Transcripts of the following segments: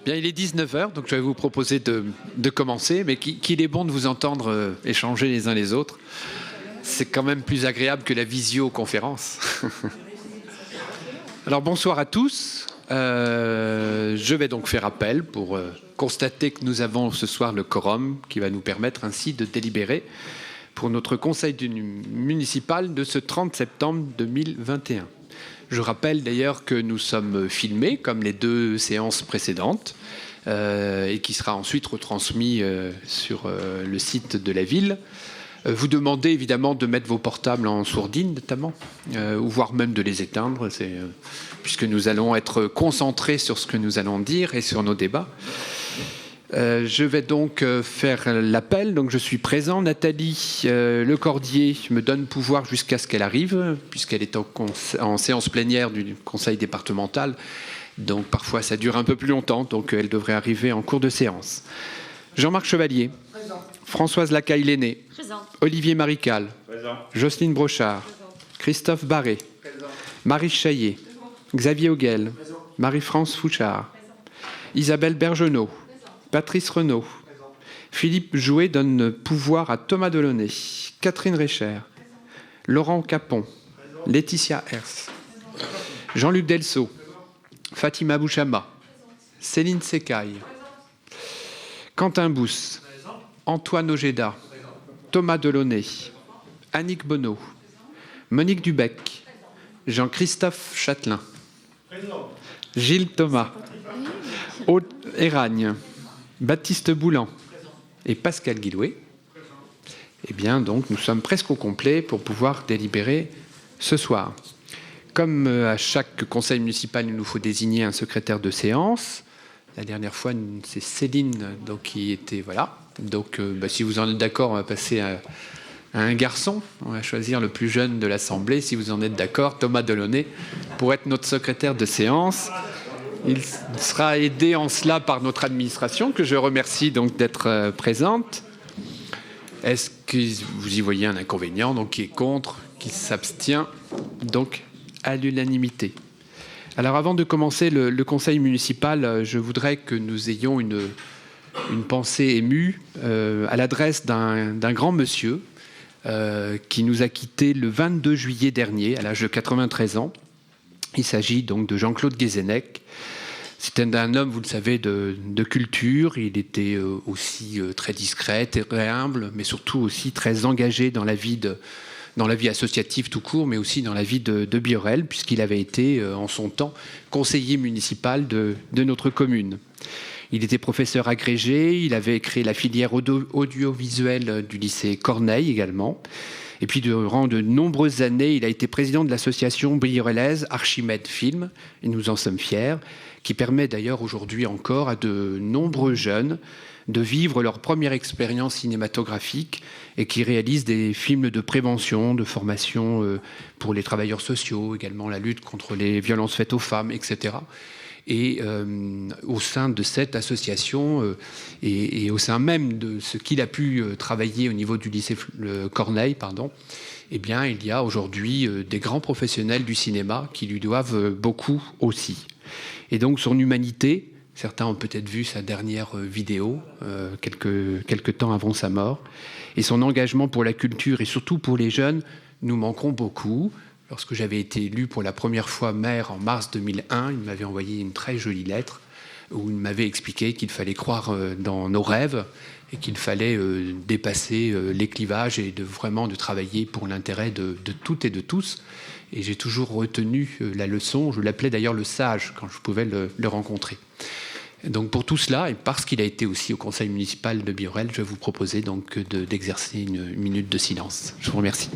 Bien, il est 19 heures, donc je vais vous proposer de commencer, mais qu'il est bon de vous entendre échanger les uns les autres. C'est quand même plus agréable que la visioconférence. Alors bonsoir à tous. Je vais donc faire appel pour constater que nous avons ce soir le quorum qui va nous permettre ainsi de délibérer pour notre conseil municipal de ce 30 septembre 2021. Je rappelle d'ailleurs que nous sommes filmés comme les deux séances précédentes et qui sera ensuite retransmis sur le site de la ville. Vous demandez évidemment de mettre vos portables en sourdine notamment, ou voire même de les éteindre, puisque nous allons être concentrés sur ce que nous allons dire et sur nos débats. Je vais donc faire l'appel. Donc je suis présent. Nathalie Lecordier me donne pouvoir jusqu'à ce qu'elle arrive, puisqu'elle est en séance plénière du conseil départemental. Donc parfois ça dure un peu plus longtemps, donc elle devrait arriver en cours de séance. Jean-Marc Chevalier. Présent. Françoise Lacaille-Léné. Présent. Olivier Marical. Présent. Jocelyne Brochard. Présent. Christophe Barré. Présent. Marie Chaillet. Présent. Xavier Auguel. Présent. Marie-France Fouchard. Présent. Isabelle Bergenot. Patrice Renaud. Présent. Philippe Jouet donne pouvoir à Thomas Delaunay. Catherine Recher. Présent. Laurent Capon. Présent. Laetitia Hers. Présent. Jean-Luc Delceau. Présent. Fatima Bouchama. Présent. Céline Secaille. Présent. Quentin Bousse. Présent. Antoine Ojeda. Présent. Thomas Delaunay. Annick Bonneau. Présent. Monique Dubec. Présent. Jean-Christophe Châtelain. Présent. Gilles Thomas. Aude Eragne. Baptiste Boulan et Pascal Guilouet. Eh bien, donc, nous sommes presque au complet pour pouvoir délibérer ce soir. Comme à chaque conseil municipal, il nous faut désigner un secrétaire de séance. La dernière fois, c'est Céline donc, qui était... Voilà. Donc, si vous en êtes d'accord, on va passer à un garçon. On va choisir le plus jeune de l'Assemblée. Si vous en êtes d'accord, Thomas Delaunay, pour être notre secrétaire de séance. Il sera aidé en cela par notre administration, que je remercie donc d'être présente. Est-ce que vous y voyez un inconvénient, donc qui est contre, qui s'abstient, donc à l'unanimité. Alors avant de commencer le conseil municipal, je voudrais que nous ayons une pensée émue à l'adresse d'un grand monsieur qui nous a quittés le 22 juillet dernier, à l'âge de 93 ans. Il s'agit donc de Jean-Claude Guézenec. C'était un homme, vous le savez, de culture. Il était aussi très discret, très humble, mais surtout aussi très engagé dans la vie associative tout court, mais aussi dans la vie de Biorel, puisqu'il avait été, en son temps, conseiller municipal de notre commune. Il était professeur agrégé, il avait créé la filière audiovisuelle du lycée Corneille également. Et puis, durant de nombreuses années, il a été président de l'association biorelaise Archimède Film, et nous en sommes fiers, qui permet d'ailleurs aujourd'hui encore à de nombreux jeunes de vivre leur première expérience cinématographique et qui réalisent des films de prévention, de formation pour les travailleurs sociaux, également la lutte contre les violences faites aux femmes, etc. Et au sein de cette association et au sein même de ce qu'il a pu travailler au niveau du lycée Corneille, eh bien, il y a aujourd'hui des grands professionnels du cinéma qui lui doivent beaucoup aussi. Et donc son humanité, certains ont peut-être vu sa dernière vidéo quelques temps avant sa mort, et son engagement pour la culture et surtout pour les jeunes, nous manquerons beaucoup. Lorsque j'avais été élu pour la première fois maire en mars 2001, il m'avait envoyé une très jolie lettre où il m'avait expliqué qu'il fallait croire dans nos rêves et qu'il fallait dépasser les clivages et vraiment de travailler pour l'intérêt de toutes et de tous. Et j'ai toujours retenu la leçon. Je l'appelais d'ailleurs le sage quand je pouvais le rencontrer. Donc pour tout cela, et parce qu'il a été aussi au conseil municipal de Biorel, je vais vous proposer donc d'exercer une minute de silence. Je vous remercie.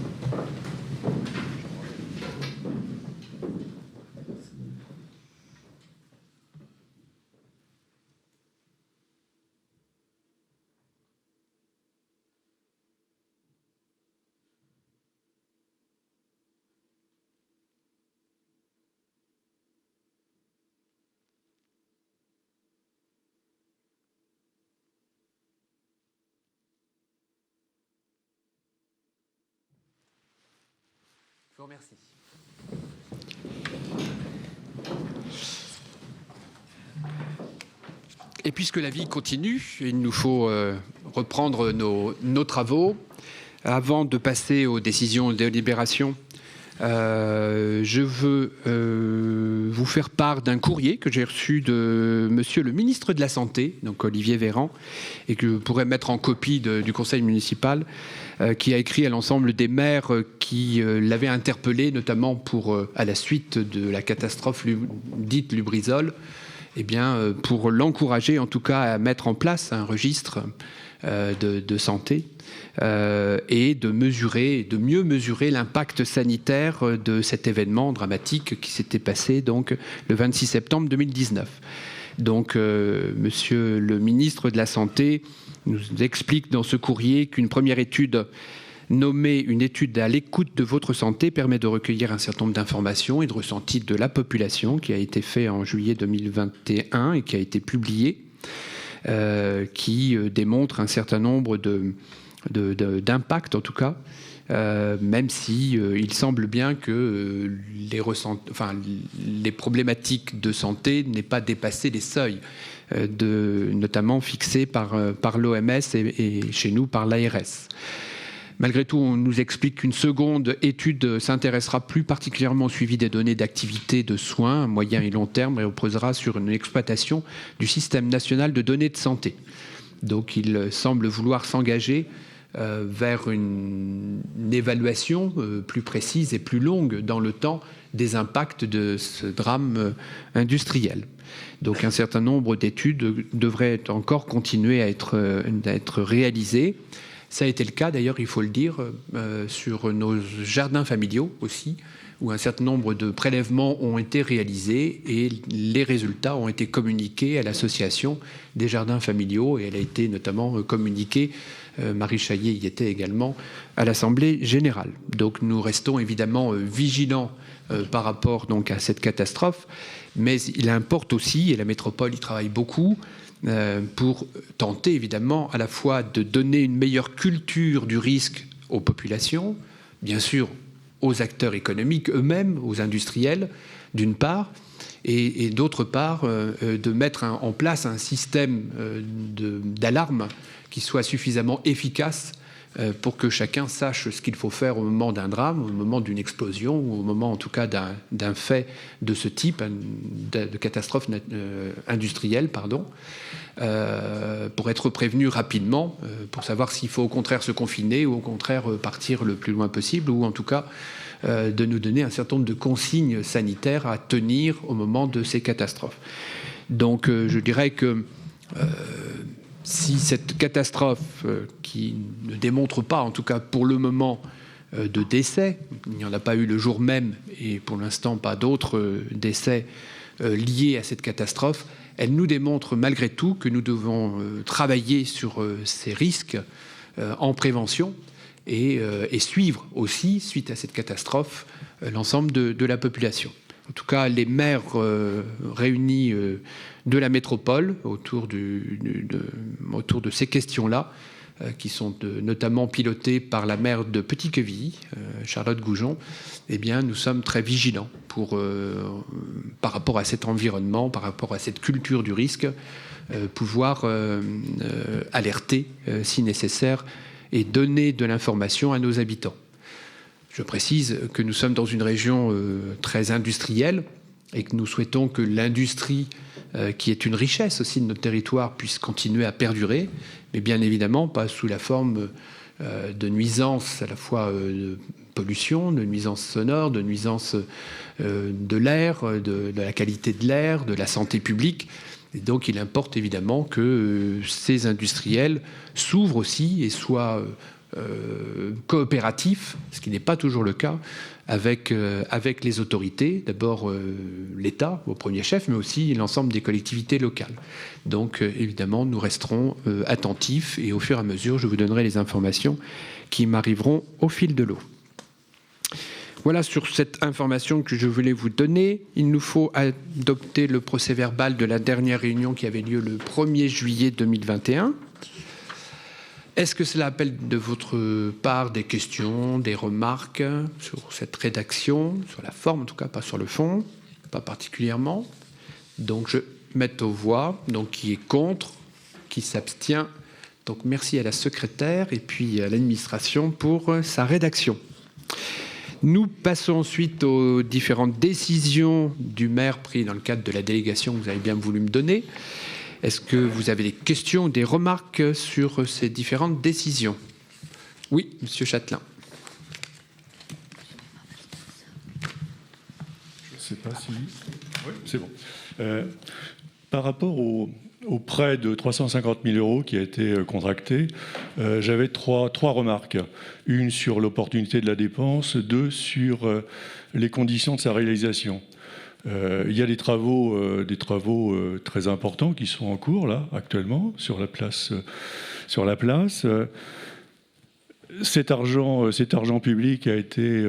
Je vous remercie. Et puisque la vie continue, il nous faut reprendre nos travaux. Avant de passer aux décisions de délibération, je veux vous faire part d'un courrier que j'ai reçu de Monsieur le ministre de la Santé, donc Olivier Véran, et que je pourrais mettre en copie du conseil municipal, qui a écrit à l'ensemble des maires qui l'avaient interpellé, notamment à la suite de la catastrophe dite Lubrizol, eh bien, pour l'encourager en tout cas à mettre en place un registre de santé et de mieux mesurer l'impact sanitaire de cet événement dramatique qui s'était passé donc le 26 septembre 2019. Donc, Monsieur le ministre de la Santé nous explique dans ce courrier qu'une première étude nommée une étude à l'écoute de votre santé permet de recueillir un certain nombre d'informations et de ressentis de la population, qui a été fait en juillet 2021 et qui a été publié, qui démontre un certain nombre d'impacts en tout cas, même si il semble bien que les problématiques de santé n'aient pas dépassé les seuils notamment fixés par l'OMS et chez nous par l'ARS. Malgré tout, on nous explique qu'une seconde étude s'intéressera plus particulièrement au suivi des données d'activité de soins à moyen et long terme et reposera sur une exploitation du système national de données de santé. Donc il semble vouloir s'engager vers une évaluation plus précise et plus longue dans le temps des impacts de ce drame industriel. Donc un certain nombre d'études devraient encore continuer à être réalisées. Ça a été le cas, d'ailleurs, il faut le dire, sur nos jardins familiaux aussi, où un certain nombre de prélèvements ont été réalisés et les résultats ont été communiqués à l'association des jardins familiaux et elle a été notamment communiquée, Marie Chaillet y était également, à l'Assemblée générale. Donc nous restons évidemment vigilants par rapport donc, à cette catastrophe, mais il importe aussi, et la métropole y travaille beaucoup, pour tenter évidemment à la fois de donner une meilleure culture du risque aux populations, bien sûr aux acteurs économiques eux-mêmes, aux industriels d'une part, et d'autre part de mettre en place un système d'alarme qui soit suffisamment efficace pour que chacun sache ce qu'il faut faire au moment d'un drame, au moment d'une explosion, ou au moment en tout cas d'un fait de ce type, de catastrophe industrielle, pour être prévenu rapidement, pour savoir s'il faut au contraire se confiner ou au contraire partir le plus loin possible, ou en tout cas de nous donner un certain nombre de consignes sanitaires à tenir au moment de ces catastrophes. Donc je dirais que si cette catastrophe, qui ne démontre pas, en tout cas pour le moment, de décès, il n'y en a pas eu le jour même, et pour l'instant pas d'autres décès liés à cette catastrophe, elle nous démontre malgré tout que nous devons travailler sur ces risques en prévention et suivre aussi, suite à cette catastrophe, l'ensemble de la population. En tout cas, les maires réunis de la métropole autour de ces questions-là, qui sont notamment pilotées par la maire de Petit-Quevilly, Charlotte Goujon, eh bien, nous sommes très vigilants par rapport à cet environnement, par rapport à cette culture du risque, pouvoir alerter si nécessaire et donner de l'information à nos habitants. Je précise que nous sommes dans une région très industrielle et que nous souhaitons que l'industrie, qui est une richesse aussi de notre territoire, puisse continuer à perdurer, mais bien évidemment pas sous la forme de nuisances à la fois de pollution, de nuisances sonores, de nuisances de l'air, de la qualité de l'air, de la santé publique. Et donc il importe évidemment que ces industriels s'ouvrent aussi et soient coopératif, ce qui n'est pas toujours le cas, avec les autorités, d'abord l'État au premier chef, mais aussi l'ensemble des collectivités locales. Donc évidemment, nous resterons attentifs et au fur et à mesure, je vous donnerai les informations qui m'arriveront au fil de l'eau. Voilà sur cette information que je voulais vous donner. Il nous faut adopter le procès-verbal de la dernière réunion qui avait lieu le 1er juillet 2021. Est-ce que cela appelle de votre part des questions, des remarques sur cette rédaction, sur la forme en tout cas, pas sur le fond, pas particulièrement. Donc je mettre aux voix. Donc, qui est contre, qui s'abstient. Donc, merci à la secrétaire et puis à l'administration pour sa rédaction. Nous passons ensuite aux différentes décisions du maire prises dans le cadre de la délégation que vous avez bien voulu me donner. Est-ce que vous avez des questions ou des remarques sur ces différentes décisions? Oui, Monsieur Châtelain. Je ne sais pas si... Oui, c'est bon. Par rapport au prêt de 350 000 euros qui a été contracté, j'avais trois remarques. Une sur l'opportunité de la dépense, deux sur les conditions de sa réalisation. Il y a des travaux très importants qui sont en cours, là, actuellement, sur la place. Cet argent public a été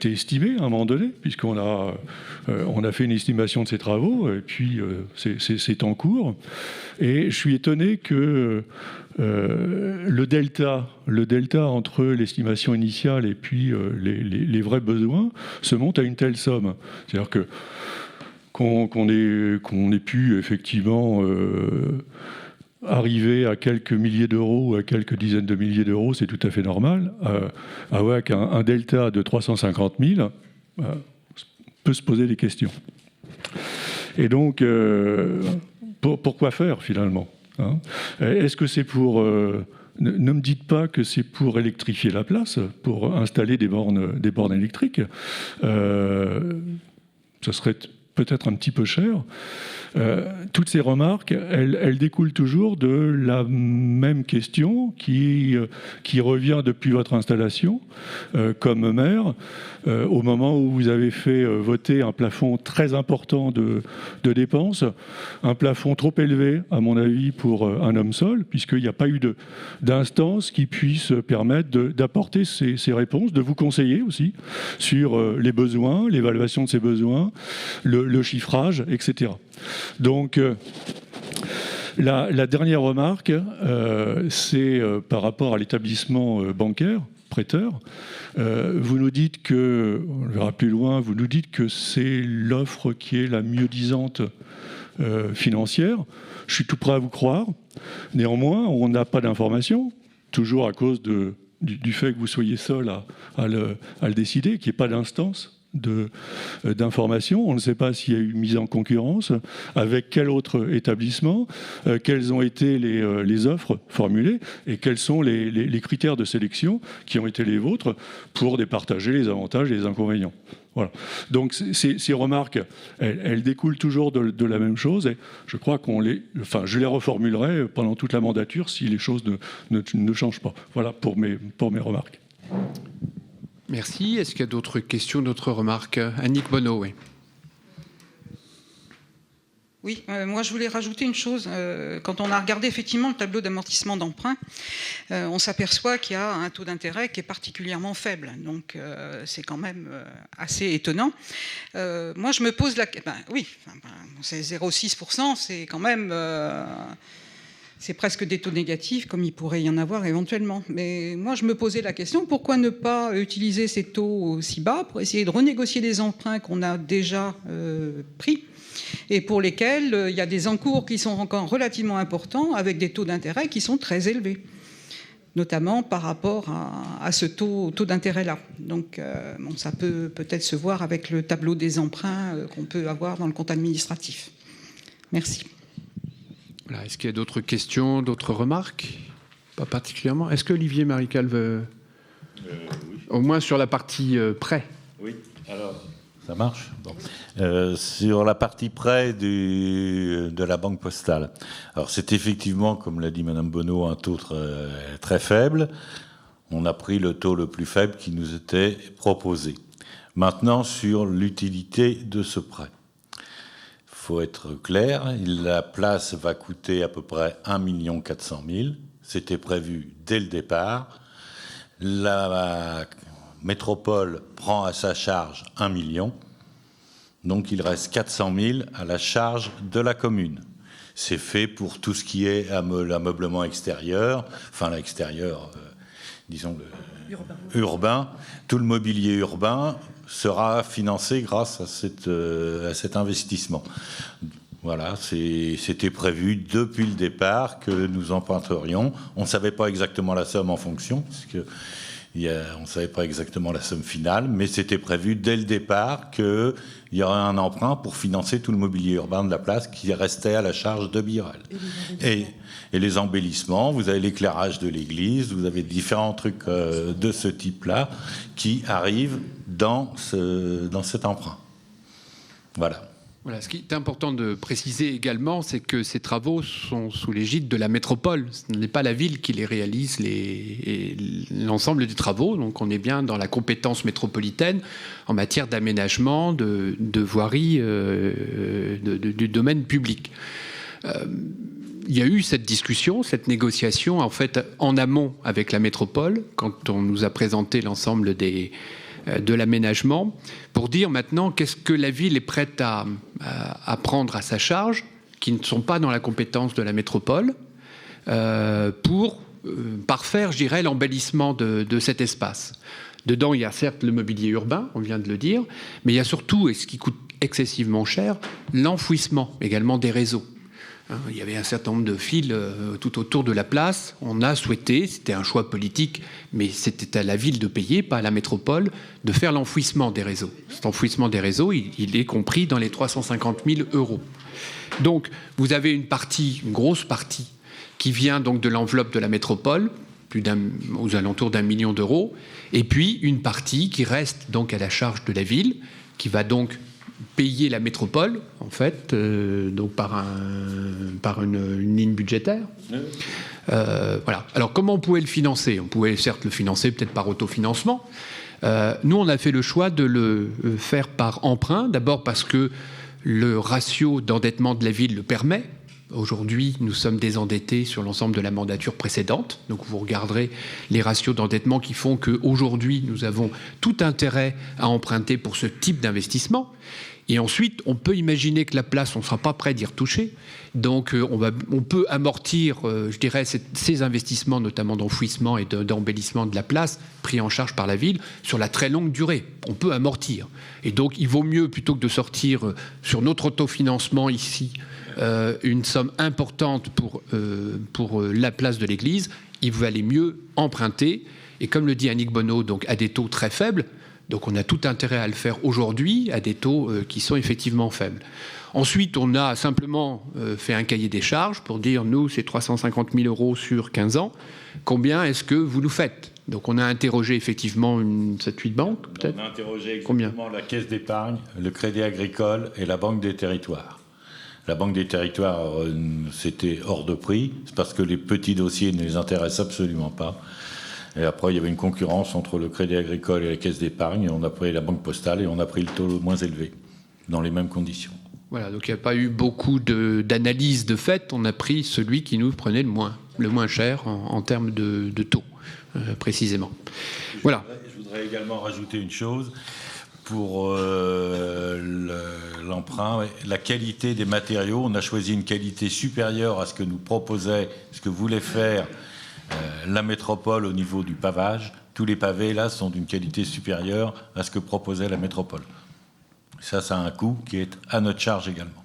estimé à un moment donné, puisqu'on a fait une estimation de ces travaux, et puis c'est en cours. Et je suis étonné que le delta entre l'estimation initiale et puis les vrais besoins se monte à une telle somme. C'est-à-dire qu'on ait pu effectivement arriver à quelques milliers d'euros ou à quelques dizaines de milliers d'euros, c'est tout à fait normal. Avec un delta de 350 000, peut se poser des questions. Et donc, pourquoi faire finalement, hein? Est-ce que c'est pour... Ne me dites pas que c'est pour électrifier la place, pour installer des bornes électriques. Ce serait peut-être un petit peu cher. Toutes ces remarques, elles découlent toujours de la même question qui revient depuis votre installation comme maire, au moment où vous avez fait voter un plafond très important de dépenses, un plafond trop élevé, à mon avis, pour un homme seul, puisqu'il n'y a pas eu d'instance qui puisse permettre d'apporter ces réponses, de vous conseiller aussi sur les besoins, l'évaluation de ces besoins, le chiffrage, etc. Donc, la dernière remarque, c'est par rapport à l'établissement bancaire, prêteur. Vous nous dites que, on le verra plus loin, vous nous dites que c'est l'offre qui est la mieux disante financière. Je suis tout prêt à vous croire. Néanmoins, on n'a pas d'informations, toujours à cause du fait que vous soyez seul à le décider, qu'il n'y ait pas d'instance d'informations. On ne sait pas s'il y a eu mise en concurrence, avec quel autre établissement, quelles ont été les offres formulées et quels sont les critères de sélection qui ont été les vôtres pour départager les avantages et les inconvénients. Voilà. Donc ces remarques, elles découlent toujours de la même chose et je crois je les reformulerai pendant toute la mandature si les choses ne changent pas. Voilà pour mes remarques. Merci. Est-ce qu'il y a d'autres questions, d'autres remarques? Annick Bonneau, oui. Oui, moi je voulais rajouter une chose. Quand on a regardé effectivement le tableau d'amortissement d'emprunt, on s'aperçoit qu'il y a un taux d'intérêt qui est particulièrement faible. Donc c'est quand même assez étonnant. Moi je me pose la question. C'est 0,6%, c'est quand même... c'est presque des taux négatifs, comme il pourrait y en avoir éventuellement. Mais moi, je me posais la question, pourquoi ne pas utiliser ces taux aussi bas pour essayer de renégocier des emprunts qu'on a déjà pris et pour lesquels il y a des encours qui sont encore relativement importants, avec des taux d'intérêt qui sont très élevés, notamment par rapport à ce taux d'intérêt-là. Donc, ça peut peut-être se voir avec le tableau des emprunts qu'on peut avoir dans le compte administratif. Merci. Voilà. Est-ce qu'il y a d'autres questions, d'autres remarques? Pas particulièrement. Est-ce que Olivier Marical veut... oui. Au moins sur la partie prêt. Oui, alors... Ça marche bon. Sur la partie prêt de la Banque Postale. Alors c'est effectivement, comme l'a dit Madame Bonneau, un taux très faible. On a pris le taux le plus faible qui nous était proposé. Maintenant, sur l'utilité de ce prêt. Il faut être clair, la place va coûter à peu près 1 400 000 €. C'était prévu dès le départ. La métropole prend à sa charge 1 million. Donc il reste 400 000 à la charge de la commune. C'est fait pour tout ce qui est l'ameublement extérieur, enfin l'extérieur, disons urbain. Tout le mobilier urbain sera financé grâce à cet investissement. Voilà, c'était prévu depuis le départ que nous emprunterions. On ne savait pas exactement la somme en fonction, parce que on ne savait pas exactement la somme finale, mais c'était prévu dès le départ qu'il y aurait un emprunt pour financer tout le mobilier urbain de la place qui restait à la charge de Birel. Et les embellissements, vous avez l'éclairage de l'église, vous avez différents trucs de ce type-là qui arrivent dans cet emprunt. Voilà. Voilà, ce qui est important de préciser également, c'est que ces travaux sont sous l'égide de la métropole. Ce n'est pas la ville qui les réalise, l'ensemble des travaux. Donc on est bien dans la compétence métropolitaine en matière d'aménagement, de voirie, du domaine public. Il y a eu cette discussion, cette négociation, en fait, en amont avec la métropole, quand on nous a présenté l'ensemble de l'aménagement, pour dire maintenant qu'est-ce que la ville est prête à prendre à sa charge, qui ne sont pas dans la compétence de la métropole, pour parfaire, je dirais, l'embellissement de cet espace. Dedans, il y a certes le mobilier urbain, on vient de le dire, mais il y a surtout, et ce qui coûte excessivement cher, l'enfouissement également des réseaux. Il y avait un certain nombre de fils tout autour de la place. On a souhaité, c'était un choix politique, mais c'était à la ville de payer, pas à la métropole, de faire l'enfouissement des réseaux. Cet enfouissement des réseaux, il est compris dans les 350 000 €. Donc, vous avez une grosse partie, qui vient donc de l'enveloppe de la métropole, aux alentours d'1 million d'euros, et puis une partie qui reste donc à la charge de la ville, qui va donc payer la métropole, en fait, donc par une ligne budgétaire. Voilà. Alors, comment on pouvait le financer ? On pouvait certes le financer peut-être par autofinancement. Nous, on a fait le choix de le faire par emprunt, d'abord parce que le ratio d'endettement de la ville le permet. Aujourd'hui, nous sommes désendettés sur l'ensemble de la mandature précédente. Donc, vous regarderez les ratios d'endettement qui font qu'aujourd'hui, nous avons tout intérêt à emprunter pour ce type d'investissement. Et ensuite, on peut imaginer que la place, on ne sera pas prêt d'y retoucher. Donc, on peut amortir, je dirais, ces investissements, notamment d'enfouissement et d'embellissement de la place, pris en charge par la ville, sur la très longue durée. On peut amortir. Et donc, il vaut mieux, plutôt que de sortir sur notre autofinancement ici, une somme importante pour la place de l'église, il valait mieux emprunter. Et comme le dit Annick Bonneau, donc à des taux très faibles. Donc on a tout intérêt à le faire aujourd'hui à des taux qui sont effectivement faibles. Ensuite, on a simplement fait un cahier des charges pour dire, nous, c'est 350 000 € sur 15 ans. Combien est-ce que vous nous faites ? Donc on a interrogé effectivement 7-8 banques, peut-être. On a interrogé exactement la Caisse d'épargne, le Crédit Agricole et la Banque des Territoires. La Banque des Territoires, c'était hors de prix, c'est parce que les petits dossiers ne les intéressent absolument pas. Et après, il y avait une concurrence entre le Crédit Agricole et la Caisse d'épargne. Et on a pris la Banque Postale et on a pris le taux le moins élevé, dans les mêmes conditions. Voilà, donc il n'y a pas eu beaucoup d'analyse de fait. On a pris celui qui nous prenait le moins cher en termes de taux, précisément. Voilà. Je voudrais également rajouter une chose. Pour l'emprunt, la qualité des matériaux, on a choisi une qualité supérieure à ce que nous proposait, ce que voulait faire la métropole au niveau du pavage. Tous les pavés, là, sont d'une qualité supérieure à ce que proposait la métropole. Ça a un coût qui est à notre charge également.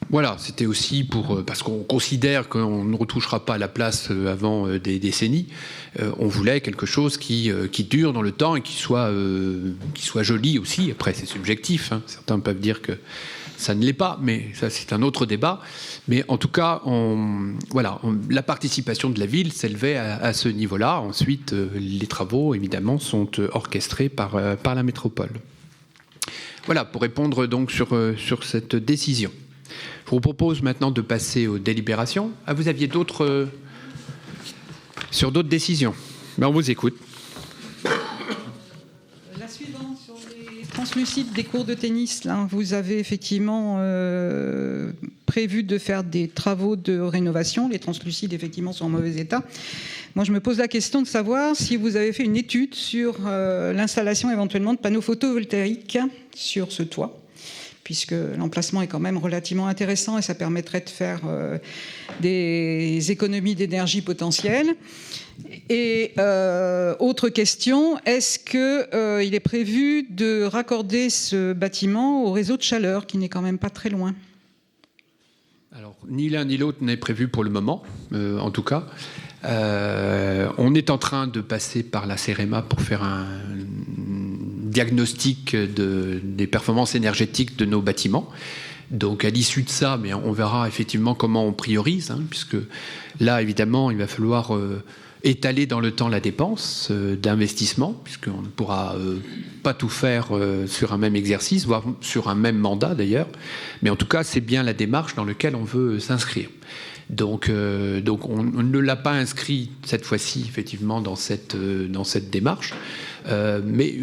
Voilà, c'était aussi parce qu'on considère qu'on ne retouchera pas la place avant des décennies. On voulait quelque chose qui dure dans le temps et qui soit joli aussi. Après, c'est subjectif. Certains peuvent dire que ça ne l'est pas, mais ça, c'est un autre débat. Mais en tout cas, la participation de la ville s'élevait à ce niveau-là. Ensuite, les travaux, évidemment, sont orchestrés par la métropole. Voilà, pour répondre donc sur cette décision. Je vous propose maintenant de passer aux délibérations. Vous aviez sur d'autres décisions. On vous écoute. La suivante, sur les translucides des cours de tennis, là, vous avez effectivement prévu de faire des travaux de rénovation. Les translucides, effectivement, sont en mauvais état. Moi, je me pose la question de savoir si vous avez fait une étude sur l'installation éventuellement de panneaux photovoltaïques sur ce toit. puisque l'emplacement est quand même relativement intéressant et ça permettrait de faire des économies d'énergie potentielles. Et autre question, est-ce qu'il est prévu de raccorder ce bâtiment au réseau de chaleur, qui n'est quand même pas très loin ? Alors, ni l'un ni l'autre n'est prévu pour le moment, en tout cas. On est en train de passer par la CEREMA pour faire un diagnostic des performances énergétiques de nos bâtiments. Donc à l'issue de ça, mais on verra effectivement comment on priorise, puisque là, évidemment, il va falloir étaler dans le temps la dépense d'investissement, puisqu'on ne pourra pas tout faire sur un même exercice, voire sur un même mandat d'ailleurs. Mais en tout cas, c'est bien la démarche dans laquelle on veut s'inscrire. Donc on ne l'a pas inscrit cette fois-ci, effectivement, dans cette démarche. Mais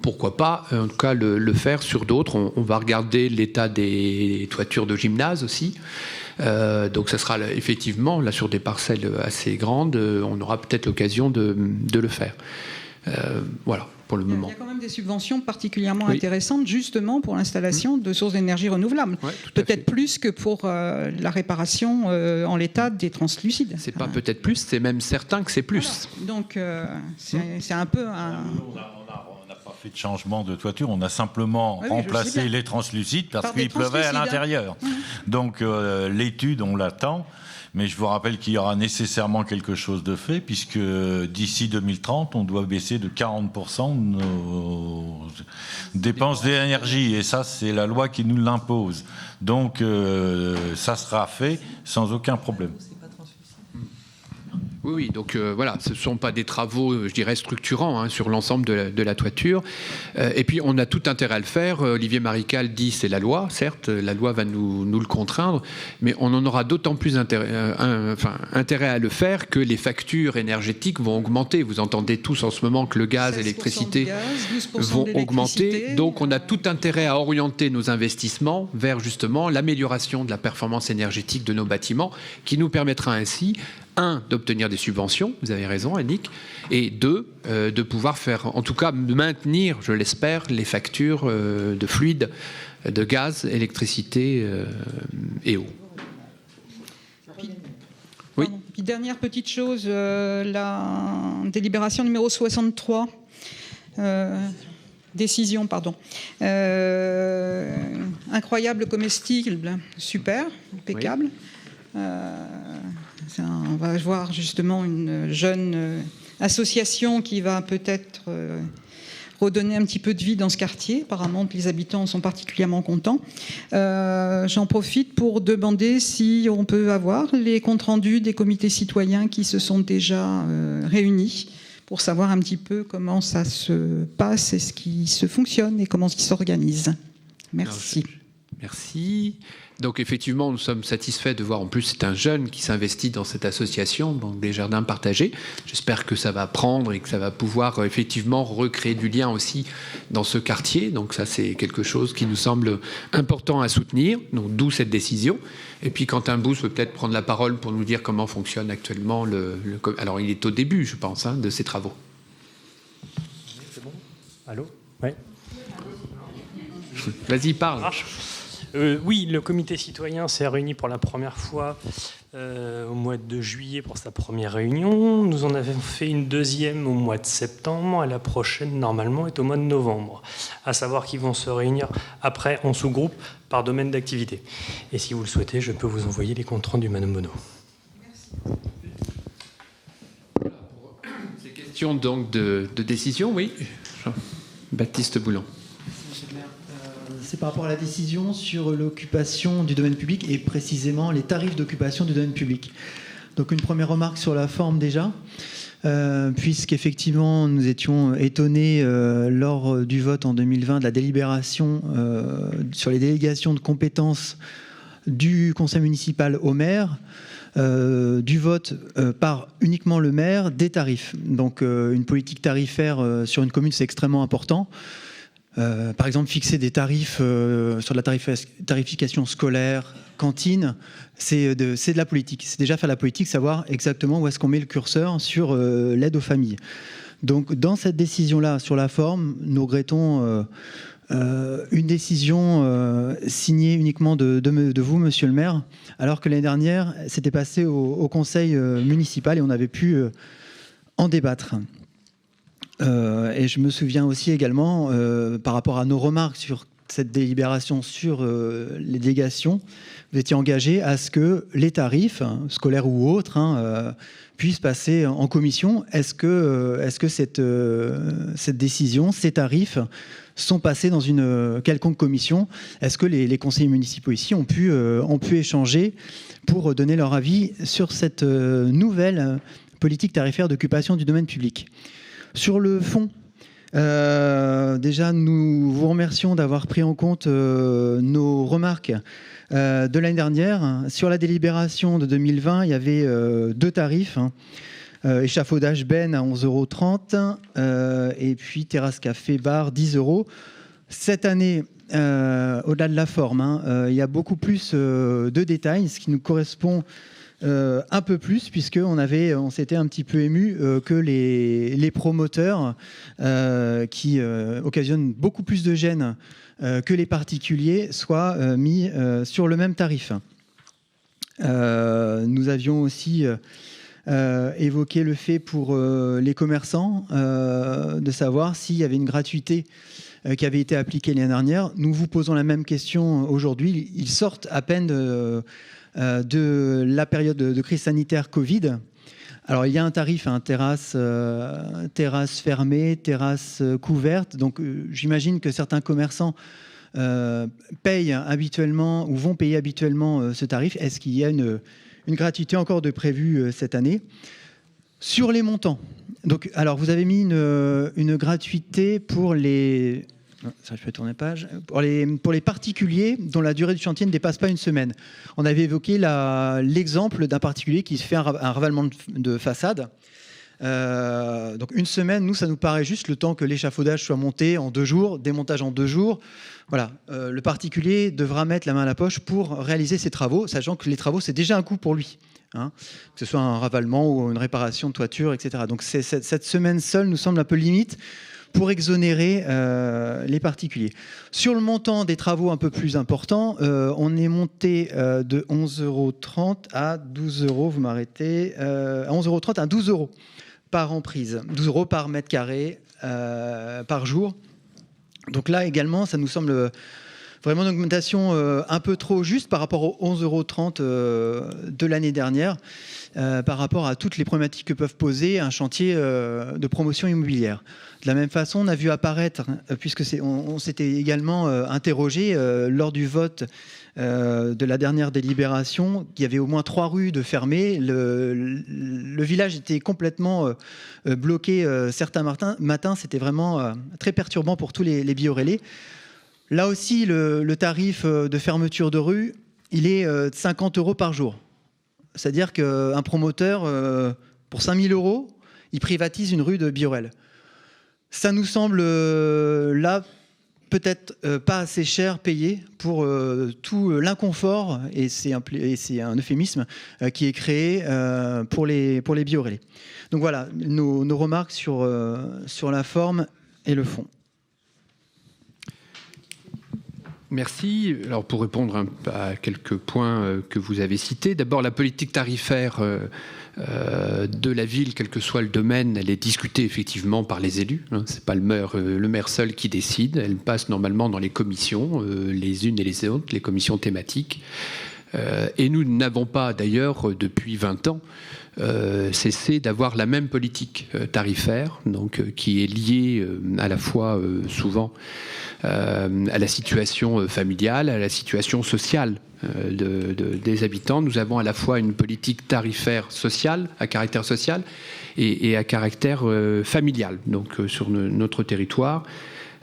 pourquoi pas, en tout cas, le faire sur d'autres. On va regarder l'état des toitures de gymnase aussi. Donc ça sera effectivement, là, sur des parcelles assez grandes, on aura peut-être l'occasion de le faire. Voilà, pour le moment. Il y a quand même des subventions particulièrement intéressantes, justement, pour l'installation de sources d'énergie renouvelables. Ouais, peut-être plus que pour la réparation en l'état des translucides. C'est pas peut-être plus, c'est même certain que c'est plus. Voilà. Donc c'est un peu un... On n'a pas fait de changement de toiture, on a simplement remplacé les translucides parce qu'il pleuvait à l'intérieur. Donc l'étude, on l'attend. Mais je vous rappelle qu'il y aura nécessairement quelque chose de fait, puisque d'ici 2030, on doit baisser de 40% nos dépenses d'énergie. Et ça, c'est la loi qui nous l'impose. Donc, ça sera fait sans aucun problème. Oui, donc voilà, ce ne sont pas des travaux, je dirais, structurants sur l'ensemble de la toiture. Et puis, on a tout intérêt à le faire. Olivier Marical dit c'est la loi, certes, la loi va nous le contraindre, mais on en aura d'autant plus intérêt à le faire que les factures énergétiques vont augmenter. Vous entendez tous en ce moment que le gaz, l'électricité vont augmenter. Donc, on a tout intérêt à orienter nos investissements vers justement l'amélioration de la performance énergétique de nos bâtiments, qui nous permettra ainsi, d'obtenir des subventions, vous avez raison Annick, et de pouvoir faire, en tout cas maintenir, je l'espère, les factures de fluide, de gaz, électricité et eau. Oui. Puis dernière petite chose, la délibération numéro 63, décision, pardon. Incroyable comestible, super, impeccable. On va voir justement une jeune association qui va peut-être redonner un petit peu de vie dans ce quartier. Apparemment, les habitants sont particulièrement contents. J'en profite pour demander si on peut avoir les comptes rendus des comités citoyens qui se sont déjà réunis pour savoir un petit peu comment ça se passe, est-ce qui se fonctionne et comment ils s'organisent. Merci. Merci. Donc effectivement, nous sommes satisfaits de voir, en plus c'est un jeune qui s'investit dans cette association, donc des jardins partagés. J'espère que ça va prendre et que ça va pouvoir effectivement recréer du lien aussi dans ce quartier. Donc ça, c'est quelque chose qui nous semble important à soutenir, donc d'où cette décision. Et puis Quentin Bousse peut peut-être prendre la parole pour nous dire comment fonctionne actuellement alors il est au début, je pense, de ces travaux. C'est bon ? Allô ? Oui. Vas-y, parle. Oui, le comité citoyen s'est réuni pour la première fois au mois de juillet pour sa première réunion. Nous en avons fait une deuxième au mois de septembre et la prochaine, normalement, est au mois de novembre. À savoir qu'ils vont se réunir après en sous-groupe par domaine d'activité. Et si vous le souhaitez, je peux vous envoyer les comptes rendus, Madame Bonneau. Merci. Ces questions donc de décision, oui. Baptiste Boulon. C'est par rapport à la décision sur l'occupation du domaine public et précisément les tarifs d'occupation du domaine public. Donc une première remarque sur la forme déjà, puisqu'effectivement nous étions étonnés lors du vote en 2020 de la délibération sur les délégations de compétences du conseil municipal au maire, du vote par uniquement le maire des tarifs. Donc une politique tarifaire sur une commune, c'est extrêmement important. Par exemple, fixer des tarifs sur la tarification scolaire, cantine, c'est de la politique. C'est déjà faire la politique, savoir exactement où est-ce qu'on met le curseur sur l'aide aux familles. Donc, dans cette décision-là, sur la forme, nous regrettons une décision signée uniquement de vous, monsieur le maire, alors que l'année dernière, c'était passé au conseil municipal et on avait pu en débattre. Et je me souviens aussi également, par rapport à nos remarques sur cette délibération sur les délégations, vous étiez engagé à ce que les tarifs, scolaires ou autres, puissent passer en commission. Est-ce que cette décision, ces tarifs, sont passés dans une quelconque commission? Est-ce que les conseillers municipaux ici ont pu échanger pour donner leur avis sur cette nouvelle politique tarifaire d'occupation du domaine public? Sur le fond, déjà, nous vous remercions d'avoir pris en compte nos remarques de l'année dernière. Sur la délibération de 2020, il y avait deux tarifs. Échafaudage Ben à 11,30 € et puis terrasse café bar 10 €. Cette année, au-delà de la forme, il y a beaucoup plus de détails, ce qui nous correspond un peu plus, puisqu'on s'était un petit peu ému que les promoteurs qui occasionnent beaucoup plus de gêne que les particuliers soient mis sur le même tarif. Nous avions aussi évoqué le fait pour les commerçants de savoir s'il y avait une gratuité qui avait été appliquée l'année dernière. Nous vous posons la même question aujourd'hui. Ils sortent à peine de la période de crise sanitaire Covid. Alors, il y a un tarif, terrasse fermée, terrasse couverte. Donc, j'imagine que certains commerçants payent habituellement ou vont payer habituellement ce tarif. Est-ce qu'il y a une gratuité encore de prévue cette année? Sur les montants. Donc, alors, vous avez mis une gratuité pour les... Ça, je peux tourner page. Pour les particuliers dont la durée du chantier ne dépasse pas une semaine. On avait évoqué l'exemple d'un particulier qui fait un ravalement de façade. Donc une semaine, nous, ça nous paraît juste le temps que l'échafaudage soit monté en 2 jours, démontage en 2 jours. Voilà, le particulier devra mettre la main à la poche pour réaliser ses travaux, sachant que les travaux, c'est déjà un coût pour lui. Que ce soit un ravalement ou une réparation de toiture, etc. Donc cette semaine seule nous semble un peu limite pour exonérer les particuliers. Sur le montant des travaux un peu plus importants, on est monté de 11,30 € à 12 €, vous m'arrêtez, à 11,30 € à 12 € par emprise, 12 € par mètre carré par jour. Donc là également, ça nous semble vraiment une augmentation un peu trop juste par rapport aux 11,30 € de l'année dernière, par rapport à toutes les problématiques que peuvent poser un chantier de promotion immobilière. De la même façon, on a vu apparaître, puisque on s'était également interrogé lors du vote de la dernière délibération, qu'il y avait au moins 3 rues de fermées. Le village était complètement bloqué certains matins. C'était vraiment très perturbant pour tous les biorélais. Là aussi, le tarif de fermeture de rue, il est de 50 € par jour. C'est-à-dire qu'un promoteur, pour 5 000 €, il privatise une rue de Biorel. Ça nous semble, là, peut-être pas assez cher payé pour tout l'inconfort, et c'est un euphémisme, qui est créé pour les biorélais. Donc voilà, nos remarques sur la forme et le fond. Merci. Alors pour répondre à quelques points que vous avez cités, d'abord la politique tarifaire de la ville, quel que soit le domaine, elle est discutée effectivement par les élus. C'est pas le maire seul qui décide. Elle passe normalement dans les commissions, les unes et les autres, les commissions thématiques. Et nous n'avons pas d'ailleurs depuis 20 ans cessé d'avoir la même politique tarifaire, donc qui est liée à la fois souvent à la situation familiale, à la situation sociale des habitants. Nous avons à la fois une politique tarifaire sociale, à caractère social, et à caractère familial, donc sur notre territoire.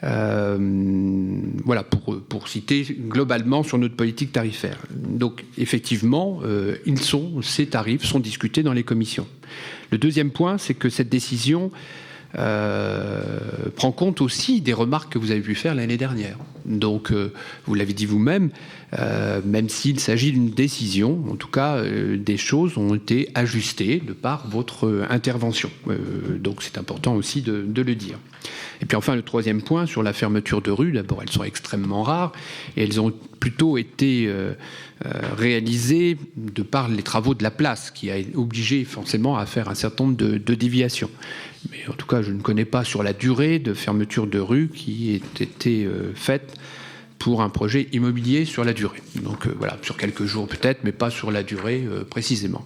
Voilà, pour citer globalement sur notre politique tarifaire. Donc effectivement, ces tarifs sont discutés dans les commissions. Le deuxième point, c'est que cette décision prend compte aussi des remarques que vous avez pu faire l'année dernière. Donc, vous l'avez dit vous-même, même s'il s'agit d'une décision, en tout cas, des choses ont été ajustées de par votre intervention. Donc, c'est important aussi de le dire. Et puis enfin, le troisième point, sur la fermeture de rue, d'abord, elles sont extrêmement rares, et elles ont plutôt été réalisées de par les travaux de la place, qui a obligé forcément à faire un certain nombre de déviations. Mais en tout cas, je ne connais pas sur la durée de fermeture de rue qui ait été faite pour un projet immobilier sur la durée. Donc voilà, sur quelques jours peut-être, mais pas sur la durée précisément.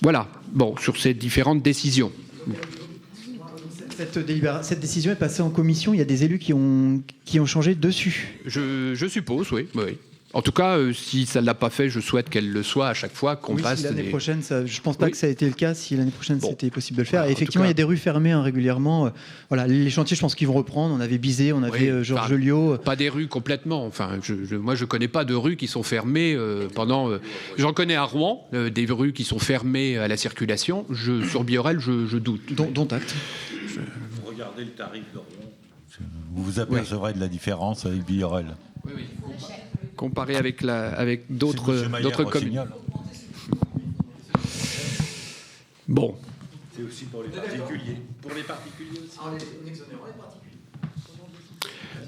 Voilà, bon, sur ces différentes décisions. Cette décision est passée en commission, il y a des élus qui ont changé dessus. Je suppose, oui. En tout cas, si ça ne l'a pas fait, je souhaite qu'elle le soit à chaque fois qu'on passe. Si l'année prochaine, je ne pense pas que ça a été le cas, si l'année prochaine c'était possible de le faire. Voilà, et effectivement, il y a des rues fermées régulièrement. Voilà, les chantiers, je pense qu'ils vont reprendre. On avait Bizet, on avait Georges Joliot. Pas des rues complètement. Enfin, moi, je ne connais pas de rues qui sont fermées pendant. J'en connais à Rouen, des rues qui sont fermées à la circulation. Sur Biorel, je doute. Dont acte. Vous regardez le tarif de Rouen, vous vous apercevrez de la différence avec Biorel. Oui. Comparé avec d'autres communes. Bon. C'est aussi pour les particuliers. Pour les particuliers aussi.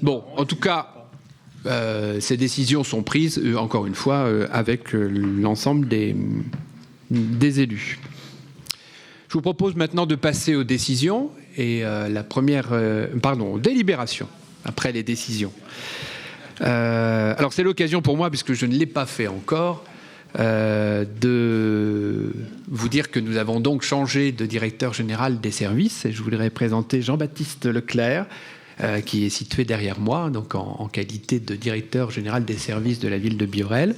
Bon, en tout cas, ces décisions sont prises, encore une fois, avec l'ensemble des élus. Je vous propose maintenant de passer aux décisions et la première, aux délibérations après les décisions. Alors c'est l'occasion pour moi, puisque je ne l'ai pas fait encore, de vous dire que nous avons donc changé de directeur général des services, et je voudrais présenter Jean-Baptiste Leclerc, qui est situé derrière moi, donc en qualité de directeur général des services de la ville de Biorel.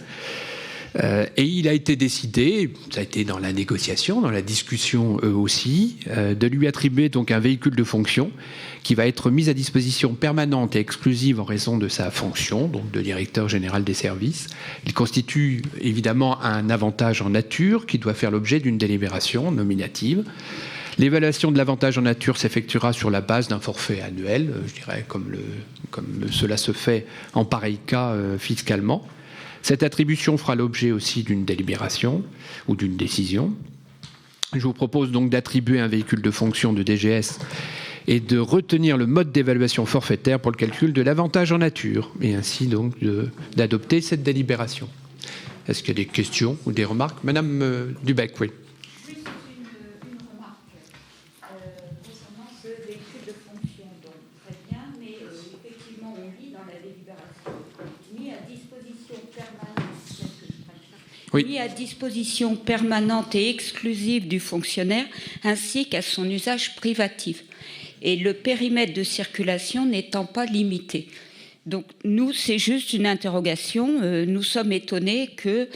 Et il a été décidé, ça a été dans la négociation, dans la discussion aussi, de lui attribuer donc un véhicule de fonction qui va être mis à disposition permanente et exclusive en raison de sa fonction, donc de directeur général des services. Il constitue évidemment un avantage en nature qui doit faire l'objet d'une délibération nominative. L'évaluation de l'avantage en nature s'effectuera sur la base d'un forfait annuel, je dirais comme cela se fait en pareil cas fiscalement. Cette attribution fera l'objet aussi d'une délibération ou d'une décision. Je vous propose donc d'attribuer un véhicule de fonction de DGS et de retenir le mode d'évaluation forfaitaire pour le calcul de l'avantage en nature, et ainsi donc d'adopter cette délibération. Est-ce qu'il y a des questions ou des remarques ? Madame Dubec, oui. Mis à disposition permanente et exclusive du fonctionnaire, ainsi qu'à son usage privatif, et le périmètre de circulation n'étant pas limité. Donc nous, c'est juste une interrogation. Nous sommes étonnés que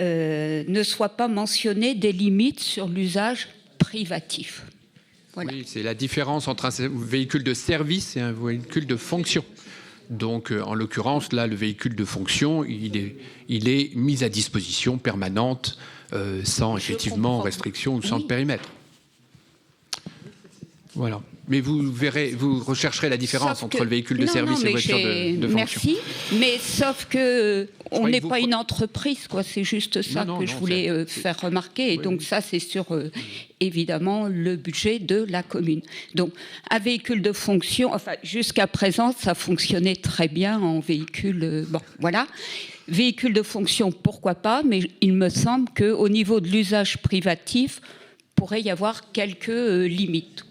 ne soient pas mentionnées des limites sur l'usage privatif. Voilà. Oui, c'est la différence entre un véhicule de service et un véhicule de fonction. Donc, en l'occurrence, là, le véhicule de fonction, il est mis à disposition permanente, sans effectivement restriction ou sans périmètre. Voilà. Mais vous verrez, vous rechercherez la différence entre le véhicule de service et la voiture de fonction. Merci, mais sauf que on n'est pas une entreprise, quoi. C'est juste ça que je voulais faire remarquer. Et donc ça, c'est sur évidemment le budget de la commune. Donc un véhicule de fonction, enfin jusqu'à présent, ça fonctionnait très bien en véhicule. Bon, voilà. Véhicule de fonction, pourquoi pas, mais il me semble qu'au niveau de l'usage privatif, pourrait y avoir quelques limites.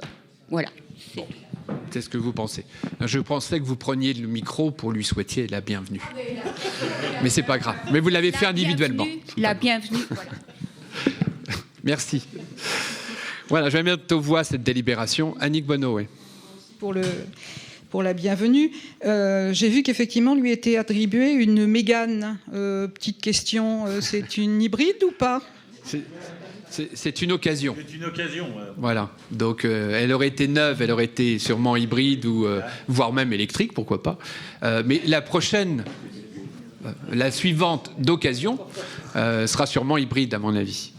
Voilà. Bon, c'est ce que vous pensez. Je pensais que vous preniez le micro pour lui souhaiter la bienvenue. Mais c'est pas grave. Mais vous l'avez fait individuellement. La bienvenue, voilà. Merci. Voilà, je vais mettre aux voix cette délibération. Annick Bonneau, oui. Pour la bienvenue, j'ai vu qu'effectivement lui était attribuée une Mégane. Petite question, c'est une hybride ou pas ? C'est une occasion. C'est une occasion. Voilà. Donc, elle aurait été neuve, elle aurait été sûrement hybride ou voire même électrique, pourquoi pas. Mais la prochaine, la suivante d'occasion, sera sûrement hybride, à mon avis.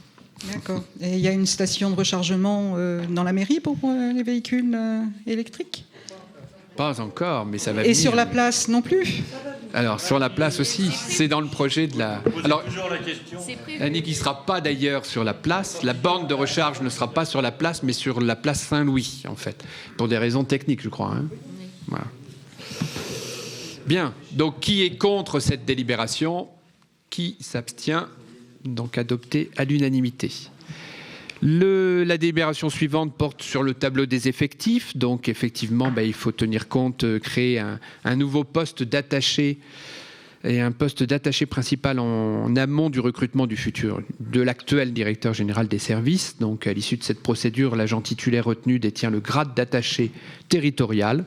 D'accord. Et il y a une station de rechargement dans la mairie pour les véhicules électriques ? Pas encore, mais ça va Et venir. sur la place non plus ? Alors, sur la place aussi, c'est dans le projet de la... Alors, Annick, il ne sera pas d'ailleurs sur la place. La borne de recharge ne sera pas sur la place, mais sur la place Saint-Louis, en fait. Pour des raisons techniques, je crois. Hein. Voilà. Bien. Donc, qui est contre cette délibération? Qui s'abstient? Donc, adopté à l'unanimité. La délibération suivante porte sur le tableau des effectifs. Donc, effectivement, il faut tenir compte, créer un nouveau poste d'attaché et un poste d'attaché principal en amont du recrutement de l'actuel directeur général des services. Donc, à l'issue de cette procédure, l'agent titulaire retenu détient le grade d'attaché territorial.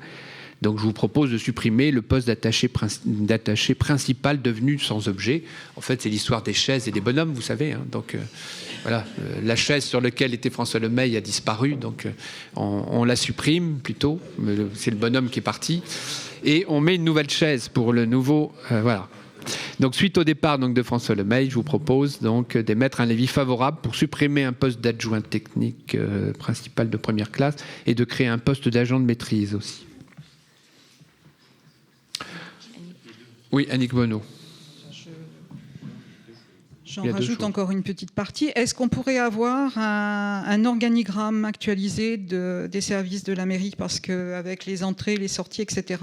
Donc, je vous propose de supprimer le poste d'attaché principal devenu sans objet. En fait, c'est l'histoire des chaises et des bonhommes, vous savez. Hein. Donc, voilà, la chaise sur laquelle était François Lemay a disparu, donc on la supprime plutôt. C'est le bonhomme qui est parti. Et on met une nouvelle chaise pour le nouveau... voilà. Donc, suite au départ de François Lemay, je vous propose donc d'émettre un avis favorable pour supprimer un poste d'adjoint technique principal de première classe et de créer un poste d'agent de maîtrise aussi. Oui, Annick Bonneau. J'en rajoute encore une petite partie. Est-ce qu'on pourrait avoir un organigramme actualisé des services de la mairie? Parce qu'avec les entrées, les sorties, etc.,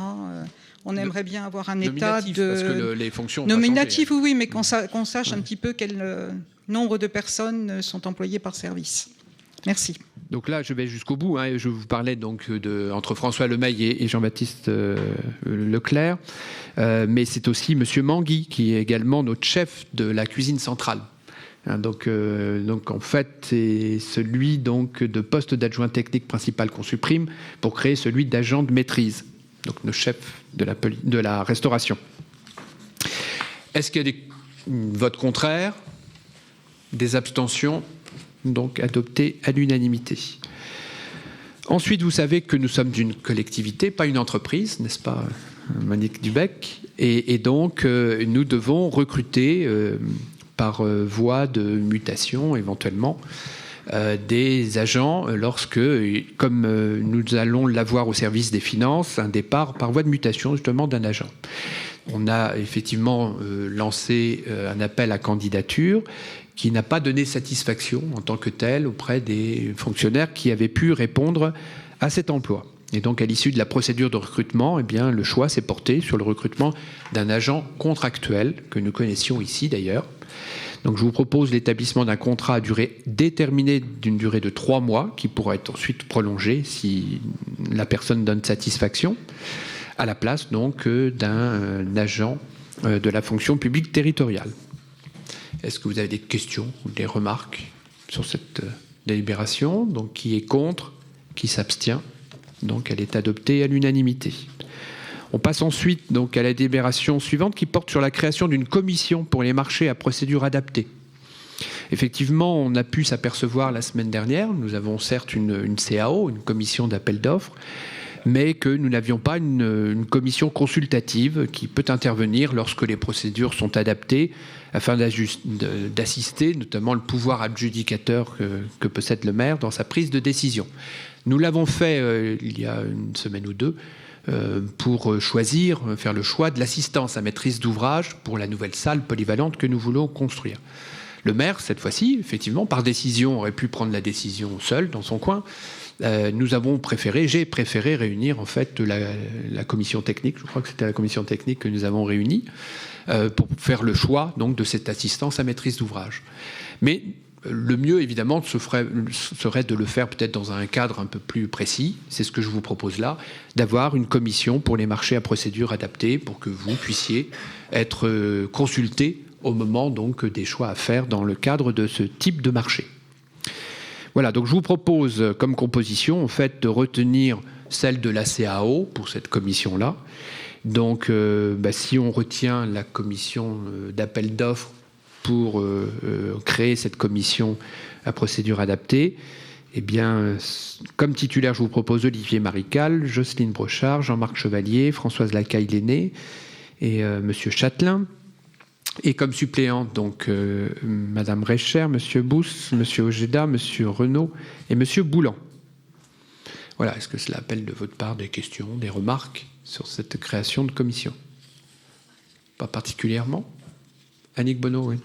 on aimerait bien avoir un état de... Parce que les fonctions nominatif, oui, mais qu'on sache un petit peu quel nombre de personnes sont employées par service. Merci. Donc là, je vais jusqu'au bout. Hein, je vous parlais donc entre François Lemay et Jean-Baptiste Leclerc. Mais c'est aussi M. Mangui, qui est également notre chef de la cuisine centrale. Hein, donc en fait, c'est celui de poste d'adjoint technique principal qu'on supprime pour créer celui d'agent de maîtrise. Donc le chef de la restauration. Est-ce qu'il y a des votes contraires? Des abstentions? Donc adopté à l'unanimité. Ensuite, vous savez que nous sommes une collectivité, pas une entreprise, n'est-ce pas, Monique Dubec? Et donc, nous devons recruter par voie de mutation, éventuellement, des agents lorsque, comme nous allons l'avoir au service des finances, un départ par voie de mutation, justement, d'un agent. On a effectivement lancé un appel à candidature qui n'a pas donné satisfaction en tant que tel auprès des fonctionnaires qui avaient pu répondre à cet emploi. Et donc, à l'issue de la procédure de recrutement, le choix s'est porté sur le recrutement d'un agent contractuel, que nous connaissions ici d'ailleurs. Donc, je vous propose l'établissement d'un contrat à durée déterminée d'une durée de 3 mois, qui pourra être ensuite prolongé si la personne donne satisfaction, à la place donc d'un agent de la fonction publique territoriale. Est-ce que vous avez des questions ou des remarques sur cette délibération? Donc, qui est contre? Qui s'abstient? Donc, elle est adoptée à l'unanimité. On passe ensuite donc à la délibération suivante qui porte sur la création d'une commission pour les marchés à procédure adaptée. Effectivement, on a pu s'apercevoir la semaine dernière, nous avons certes une CAO, une commission d'appel d'offres, mais que nous n'avions pas une commission consultative qui peut intervenir lorsque les procédures sont adaptées afin d'assister notamment le pouvoir adjudicateur que possède le maire dans sa prise de décision. Nous l'avons fait il y a une semaine ou deux pour faire le choix de l'assistance à maîtrise d'ouvrage pour la nouvelle salle polyvalente que nous voulons construire. Le maire, cette fois-ci, effectivement, par décision, aurait pu prendre la décision seul dans son coin. J'ai préféré réunir en fait la commission technique, je crois que c'était la commission technique que nous avons réunie, pour faire le choix donc, de cette assistance à maîtrise d'ouvrage. Mais le mieux, évidemment, serait de le faire peut-être dans un cadre un peu plus précis. C'est ce que je vous propose là, d'avoir une commission pour les marchés à procédure adaptée pour que vous puissiez être consultés au moment donc, des choix à faire dans le cadre de ce type de marché. Voilà, donc je vous propose comme composition, en fait, de retenir celle de la CAO pour cette commission-là. Donc, si on retient la commission d'appel d'offres pour créer cette commission à procédure adaptée, eh bien, comme titulaire, je vous propose Olivier Marical, Jocelyne Brochard, Jean-Marc Chevalier, Françoise Lacaille-Léné et Monsieur Châtelain. Et comme suppléant, donc, Madame Recher, Monsieur Bousse, Monsieur Ojeda, Monsieur Renaud et Monsieur Boulan. Voilà, est-ce que cela appelle de votre part des questions, des remarques sur cette création de commission? Pas particulièrement. Annick Bonneau, oui.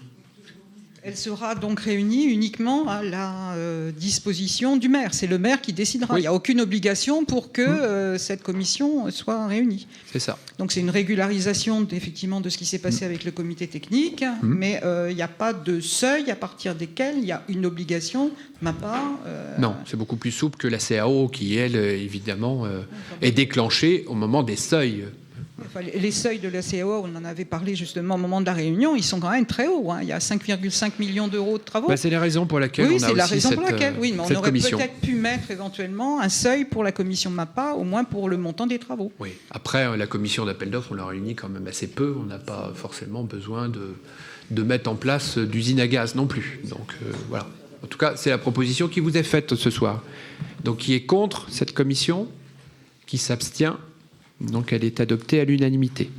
Elle sera donc réunie uniquement à la disposition du maire. C'est le maire qui décidera. Oui. Il n'y a aucune obligation pour que cette commission soit réunie. C'est ça. Donc c'est une régularisation effectivement de ce qui s'est passé avec le comité technique, mais il n'y a pas de seuil à partir desquels il y a une obligation, ma part. Non, c'est beaucoup plus souple que la CAO qui, elle, évidemment, est déclenchée au moment des seuils. Enfin, les seuils de la CAO, on en avait parlé justement au moment de la réunion, ils sont quand même très hauts. Il y a 5,5 millions d'euros de travaux. C'est la raison pour laquelle on a c'est la aussi raison cette, pour laquelle. Oui, mais on aurait commission. peut-être pu mettre éventuellement un seuil pour la commission MAPA, au moins pour le montant des travaux. Oui. Après, la commission d'appel d'offres, on la réunit quand même assez peu. On n'a pas forcément besoin de mettre en place d'usine à gaz non plus. Donc voilà. En tout cas, c'est la proposition qui vous est faite ce soir. Donc qui est contre cette commission, qui s'abstient. Donc elle est adoptée à l'unanimité.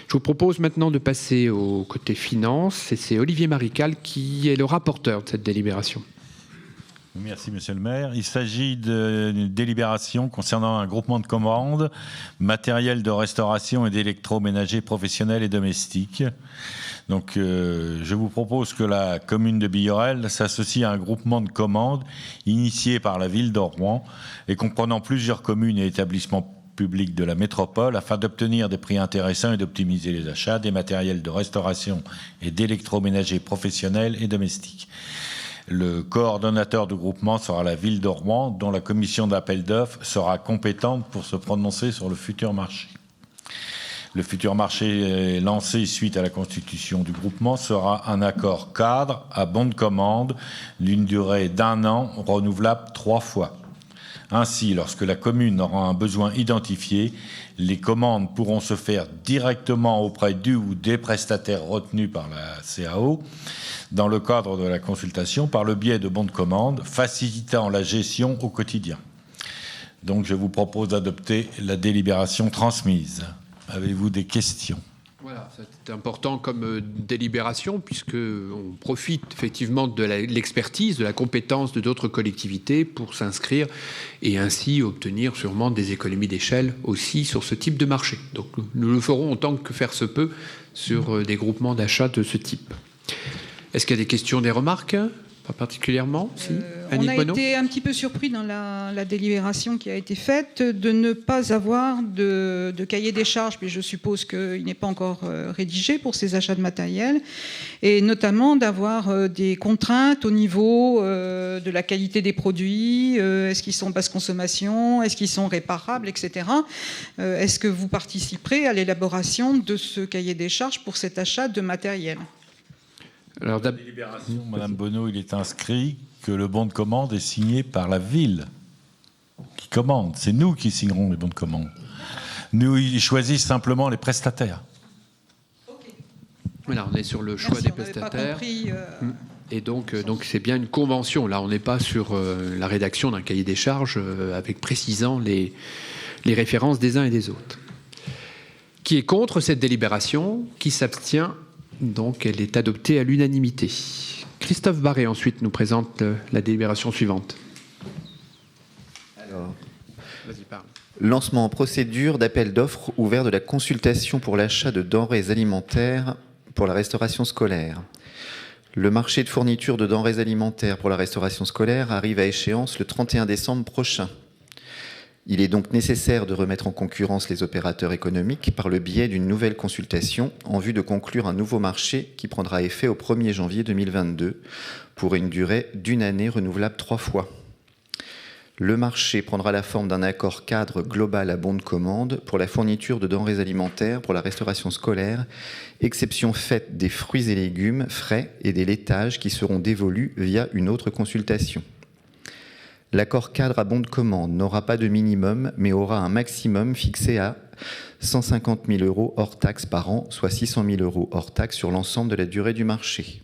Je vous propose maintenant de passer au côté finance, et c'est Olivier Marical qui est le rapporteur de cette délibération. Merci, monsieur le maire. Il s'agit d'une délibération concernant un groupement de commandes, matériel de restauration et d'électroménager professionnels et domestiques. Donc, je vous propose que la commune de Billorel s'associe à un groupement de commandes initié par la ville de Rouen et comprenant plusieurs communes et établissements publics de la métropole afin d'obtenir des prix intéressants et d'optimiser les achats des matériels de restauration et d'électroménager professionnels et domestiques. Le coordonnateur du groupement sera la ville de Rouen, dont la commission d'appel d'offres sera compétente pour se prononcer sur le futur marché. Le futur marché lancé suite à la constitution du groupement sera un accord cadre à bon de commande d'une durée d'1 an, renouvelable 3 fois. Ainsi, lorsque la commune aura un besoin identifié, les commandes pourront se faire directement auprès du ou des prestataires retenus par la CAO dans le cadre de la consultation par le biais de bons de commande, facilitant la gestion au quotidien. Donc, je vous propose d'adopter la délibération transmise. Avez-vous des questions ? Voilà, c'est important comme délibération, puisqu'on profite effectivement de l'expertise, de la compétence de d'autres collectivités pour s'inscrire et ainsi obtenir sûrement des économies d'échelle aussi sur ce type de marché. Donc nous le ferons autant que faire se peut sur des groupements d'achat de ce type. Est-ce qu'il y a des questions, des remarques ? Pas particulièrement, si. On a été un petit peu surpris dans la délibération qui a été faite de ne pas avoir de cahier des charges, mais je suppose qu'il n'est pas encore rédigé pour ces achats de matériel, et notamment d'avoir des contraintes au niveau de la qualité des produits, est-ce qu'ils sont basse consommation, est-ce qu'ils sont réparables, etc. Est-ce que vous participerez à l'élaboration de ce cahier des charges pour cet achat de matériel ? Alors, dans la délibération, Madame Bonneau, il est inscrit que le bon de commande est signé par la ville qui commande. C'est nous qui signerons les bons de commande. Nous, ils choisissent simplement les prestataires. Okay. Voilà, on est sur le choix des prestataires. Et donc c'est bien une convention. Là, on n'est pas sur la rédaction d'un cahier des charges avec précisant les références des uns et des autres. Qui est contre cette délibération ? Qui s'abstient ? Donc, elle est adoptée à l'unanimité. Christophe Barré, ensuite, nous présente la délibération suivante. Alors, vas-y, parle. Lancement en procédure d'appel d'offres ouvert de la consultation pour l'achat de denrées alimentaires pour la restauration scolaire. Le marché de fourniture de denrées alimentaires pour la restauration scolaire arrive à échéance le 31 décembre prochain. Il est donc nécessaire de remettre en concurrence les opérateurs économiques par le biais d'une nouvelle consultation en vue de conclure un nouveau marché qui prendra effet au 1er janvier 2022 pour une durée d'1 année renouvelable 3 fois. Le marché prendra la forme d'un accord cadre global à bon de commande pour la fourniture de denrées alimentaires pour la restauration scolaire, exception faite des fruits et légumes frais et des laitages qui seront dévolus via une autre consultation. L'accord cadre à bon de commande n'aura pas de minimum, mais aura un maximum fixé à 150 000 € hors taxes par an, soit 600 000 € hors taxes sur l'ensemble de la durée du marché.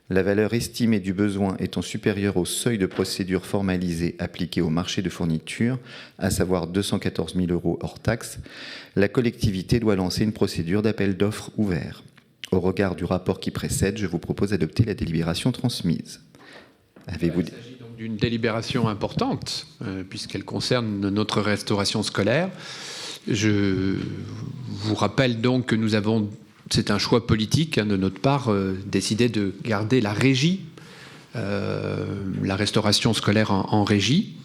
La valeur estimée du besoin étant supérieure au seuil de procédure formalisé appliqué au marché de fourniture, à savoir 214 000 € hors taxes, la collectivité doit lancer une procédure d'appel d'offres ouvert. Au regard du rapport qui précède, je vous propose d'adopter la délibération transmise. Avez-vous dit d'une délibération importante, puisqu'elle concerne notre restauration scolaire. Je vous rappelle donc que nous avons, c'est un choix politique de notre part, décidé de garder la régie, la restauration scolaire en régie.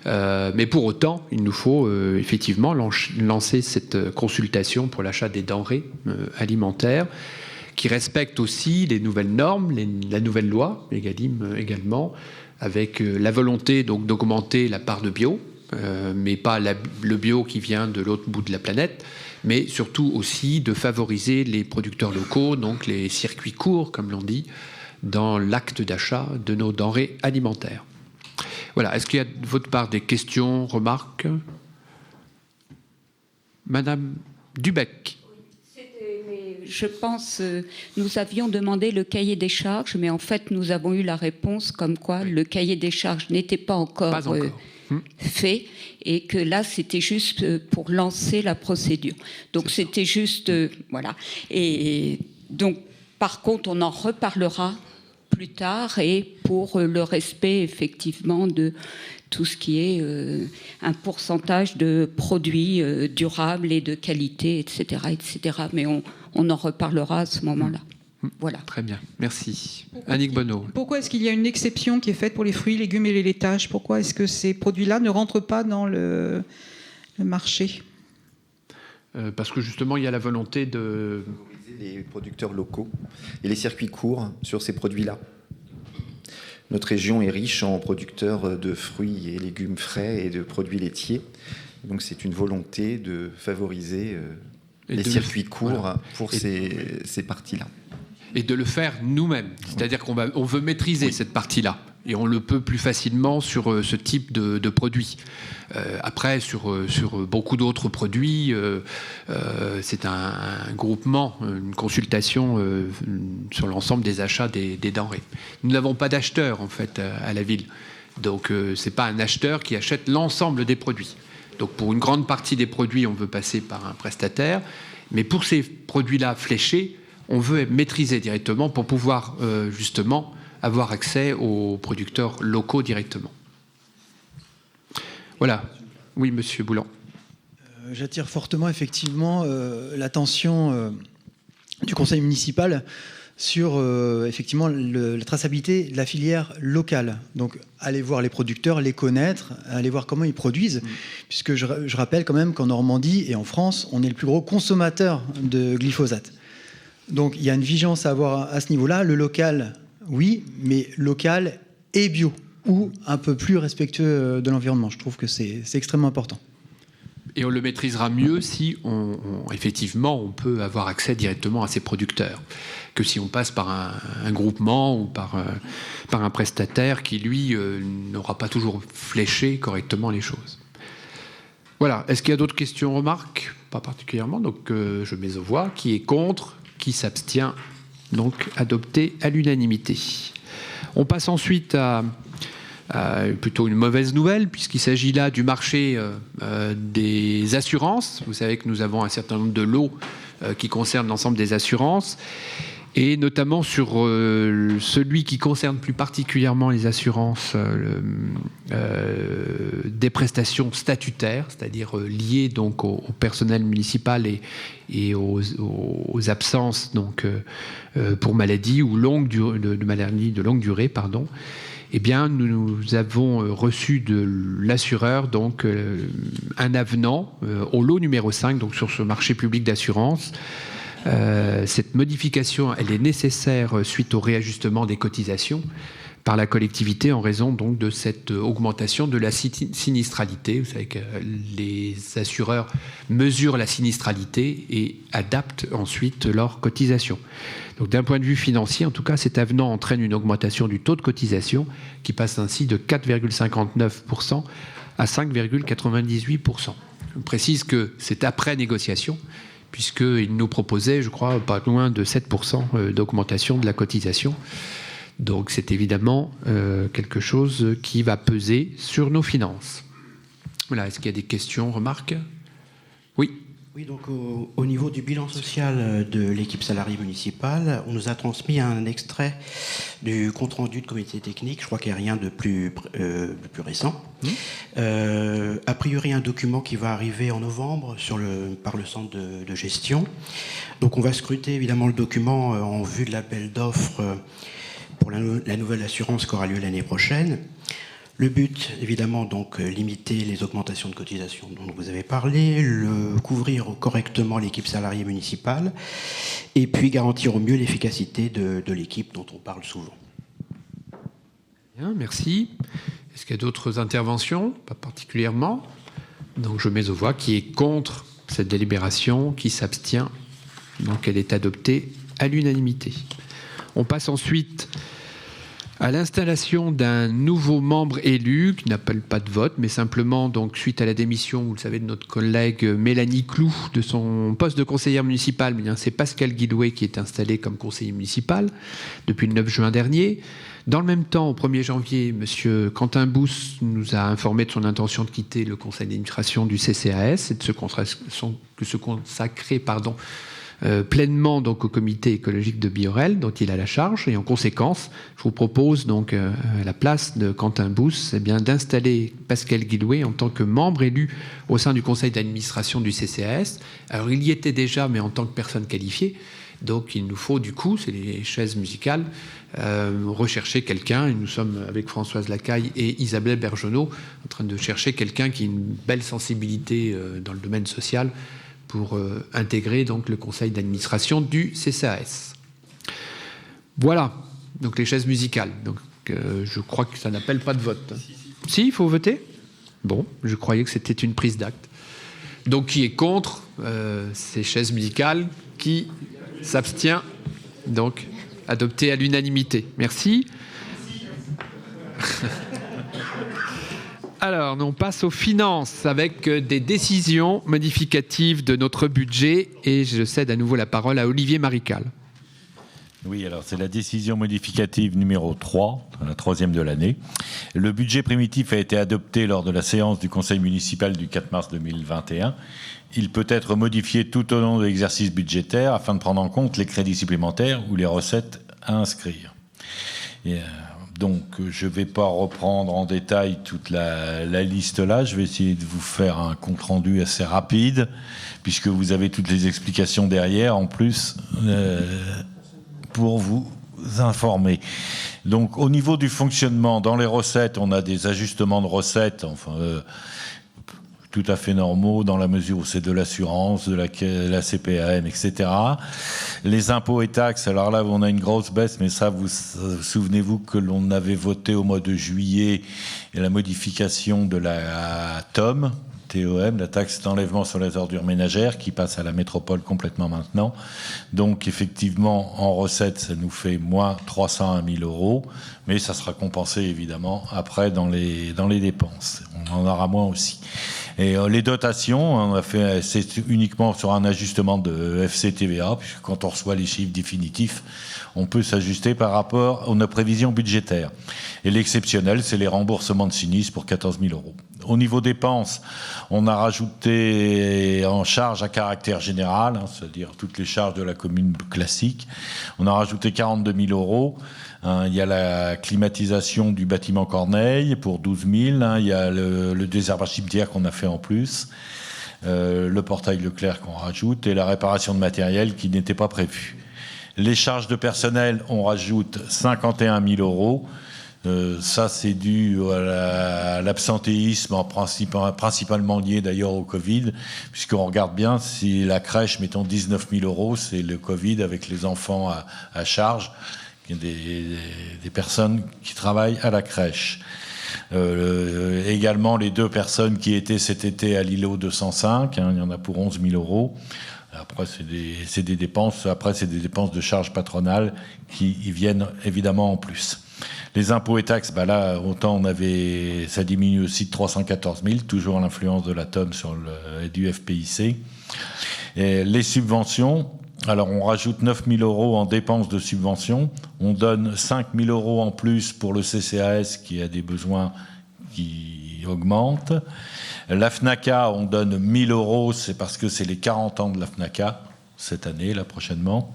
Mais pour autant, il nous faut effectivement lancer cette consultation pour l'achat des denrées alimentaires qui respecte aussi les nouvelles normes, la nouvelle loi, Egalim également, avec la volonté donc d'augmenter la part de bio, mais pas le bio qui vient de l'autre bout de la planète, mais surtout aussi de favoriser les producteurs locaux, donc les circuits courts, comme l'on dit, dans l'acte d'achat de nos denrées alimentaires. Voilà. Est-ce qu'il y a de votre part des questions, remarques ? Madame Dubec. Je pense, nous avions demandé le cahier des charges, mais en fait, nous avons eu la réponse comme quoi le cahier des charges n'était pas encore fait, et que là, c'était juste pour lancer la procédure. Donc, c'était juste, voilà. Et donc, par contre, on en reparlera plus tard, et pour le respect, effectivement, de tout ce qui est un pourcentage de produits durables et de qualité, etc., etc. Mais on en reparlera à ce moment-là. Voilà. Très bien, merci. Annick Bonneau. Pourquoi est-ce qu'il y a une exception qui est faite pour les fruits, légumes et les laitages ? Pourquoi est-ce que ces produits-là ne rentrent pas dans le marché ? Parce que justement, il y a la volonté de... favoriser les producteurs locaux et les circuits courts sur ces produits-là. Notre région est riche en producteurs de fruits et légumes frais et de produits laitiers. Donc c'est une volonté de favoriser les circuits courts pour ces parties-là. Et de le faire nous-mêmes. C'est-à-dire qu'on veut maîtriser cette partie-là. Et on le peut plus facilement sur ce type de produits. Après, sur beaucoup d'autres produits, c'est un groupement, une consultation sur l'ensemble des achats des denrées. Nous n'avons pas d'acheteur, en fait, à la ville. Donc, ce n'est pas un acheteur qui achète l'ensemble des produits. Donc, pour une grande partie des produits, on veut passer par un prestataire. Mais pour ces produits-là fléchés, on veut maîtriser directement pour pouvoir, justement, avoir accès aux producteurs locaux directement. Voilà. Oui, Monsieur Boulan. J'attire fortement, effectivement, l'attention du conseil municipal sur, effectivement, la traçabilité de la filière locale. Donc, aller voir les producteurs, les connaître, aller voir comment ils produisent, puisque je rappelle quand même qu'en Normandie et en France, on est le plus gros consommateur de glyphosate. Donc, il y a une vigilance à avoir à ce niveau-là. Le local... oui, mais local et bio, ou un peu plus respectueux de l'environnement. Je trouve que c'est extrêmement important. Et on le maîtrisera mieux si, effectivement, on peut avoir accès directement à ces producteurs, que si on passe par un groupement ou par un prestataire qui, lui, n'aura pas toujours fléché correctement les choses. Voilà. Est-ce qu'il y a d'autres questions, remarques ? Pas particulièrement. Donc, je mets aux voix. Qui est contre ? Qui s'abstient ? Donc adopté à l'unanimité. On passe ensuite à plutôt une mauvaise nouvelle, puisqu'il s'agit là du marché des assurances. Vous savez que nous avons un certain nombre de lots qui concernent l'ensemble des assurances, et notamment sur celui qui concerne plus particulièrement les assurances des prestations statutaires, c'est-à-dire liées donc au personnel municipal et aux absences donc pour maladie ou de maladie de longue durée, pardon. Eh bien, nous avons reçu de l'assureur donc un avenant au lot numéro 5, donc sur ce marché public d'assurance. Cette modification, elle est nécessaire suite au réajustement des cotisations par la collectivité en raison donc de cette augmentation de la sinistralité. Vous savez que les assureurs mesurent la sinistralité et adaptent ensuite leurs cotisations. Donc d'un point de vue financier, en tout cas, cet avenant entraîne une augmentation du taux de cotisation qui passe ainsi de 4,59% à 5,98%. Je précise que c'est après négociation, puisqu'il nous proposait, je crois, pas loin de 7% d'augmentation de la cotisation. Donc c'est évidemment quelque chose qui va peser sur nos finances. Voilà, est-ce qu'il y a des questions, remarques ? Oui, Oui, donc au niveau du bilan social de l'équipe salariée municipale, on nous a transmis un extrait du compte-rendu de comité technique. Je crois qu'il n'y a rien de plus récent. A priori, un document qui va arriver en novembre par le centre de gestion. Donc on va scruter évidemment le document en vue de l'appel d'offres pour la nouvelle assurance qui aura lieu l'année prochaine. Le but, évidemment, donc limiter les augmentations de cotisations dont vous avez parlé, couvrir correctement l'équipe salariée municipale, et puis garantir au mieux l'efficacité de l'équipe dont on parle souvent. Bien, merci. Est-ce qu'il y a d'autres interventions? Pas particulièrement. Donc je mets aux voix qui est contre cette délibération, qui s'abstient. Donc elle est adoptée à l'unanimité. On passe ensuite à l'installation d'un nouveau membre élu qui n'appelle pas de vote, mais simplement donc suite à la démission, vous le savez, de notre collègue Mélanie Clou de son poste de conseillère municipale. C'est Pascal Guidouet qui est installé comme conseiller municipal depuis le 9 juin dernier. Dans le même temps, au 1er janvier, M. Quentin Bousse nous a informé de son intention de quitter le conseil d'administration du CCAS et de se consacrer pleinement donc au comité écologique de Biorel, dont il a la charge. Et en conséquence, je vous propose donc à la place de Quentin Bousse d'installer Pascal Guidouet en tant que membre élu au sein du conseil d'administration du CCAS. Alors il y était déjà, mais en tant que personne qualifiée. Donc il nous faut du coup, c'est les chaises musicales, rechercher quelqu'un. Et nous sommes avec Françoise Lacaille et Isabelle Bergenot en train de chercher quelqu'un qui a une belle sensibilité dans le domaine social pour intégrer donc le conseil d'administration du CCAS. Voilà, donc les chaises musicales. Donc je crois que ça n'appelle pas de vote. Si, il faut voter? Bon, je croyais que c'était une prise d'acte. Donc qui est contre ces chaises musicales? Qui s'abstient? Donc adopté à l'unanimité. Merci. Alors, on passe aux finances avec des décisions modificatives de notre budget et je cède à nouveau la parole à Olivier Marical. Oui, alors c'est la décision modificative numéro 3, la troisième de l'année. Le budget primitif a été adopté lors de la séance du conseil municipal du 4 mars 2021. Il peut être modifié tout au long de l'exercice budgétaire afin de prendre en compte les crédits supplémentaires ou les recettes à inscrire. Donc, je ne vais pas reprendre en détail toute la liste là. Je vais essayer de vous faire un compte-rendu assez rapide, puisque vous avez toutes les explications derrière, en plus, pour vous informer. Donc, au niveau du fonctionnement, dans les recettes, on a des ajustements de recettes, tout à fait normaux dans la mesure où c'est de l'assurance, de la CPAM, etc. Les impôts et taxes, alors là, on a une grosse baisse, mais ça, vous souvenez-vous que l'on avait voté au mois de juillet la modification de la TOM, la taxe d'enlèvement sur les ordures ménagères, qui passe à la métropole complètement maintenant. Donc, effectivement, en recettes, ça nous fait moins 301 000 €, mais ça sera compensé, évidemment, après dans les dépenses. On en aura moins aussi. Et les dotations, c'est uniquement sur un ajustement de FCTVA, puisque quand on reçoit les chiffres définitifs, on peut s'ajuster par rapport à nos prévisions budgétaires. Et l'exceptionnel, c'est les remboursements de sinistres pour 14 000 €. Au niveau dépenses, on a rajouté en charge à caractère général, c'est-à-dire toutes les charges de la commune classique, on a rajouté 42 000 €. Il y a la climatisation du bâtiment Corneille pour 12 000. Il y a le désherbage cimetière qu'on a fait en plus, le portail Leclerc qu'on rajoute et la réparation de matériel qui n'était pas prévue. Les charges de personnel, on rajoute 51 000 €. Ça, c'est dû à l'absentéisme, principalement lié d'ailleurs au Covid, puisqu'on regarde bien, si la crèche, mettons 19 000 €, c'est le Covid avec les enfants à charge. Des personnes qui travaillent à la crèche. Également, les 2 personnes qui étaient cet été à l'îlot 205, il y en a pour 11 000 €. Après, c'est des dépenses. Après, c'est des dépenses de charges patronales qui y viennent évidemment en plus. Les impôts et taxes, là, autant ça diminue aussi de 314 000, toujours l'influence de la TOM du FPIC. Et les subventions. Alors, on rajoute 9 000 € en dépenses de subvention. On donne 5 000 € en plus pour le CCAS qui a des besoins qui augmente. La FNACA, on donne 1 000 €, c'est parce que c'est les 40 ans de la FNACA, cette année, là, prochainement.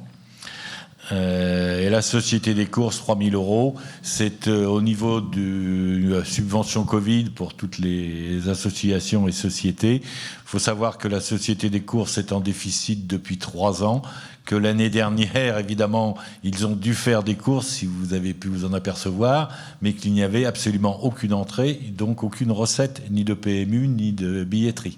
Et la Société des courses, 3 000 €, c'est au niveau de la subvention Covid pour toutes les associations et sociétés. Il faut savoir que la Société des courses est en déficit depuis 3 ans, que l'année dernière, évidemment, ils ont dû faire des courses, si vous avez pu vous en apercevoir, mais qu'il n'y avait absolument aucune entrée, donc aucune recette, ni de PMU, ni de billetterie.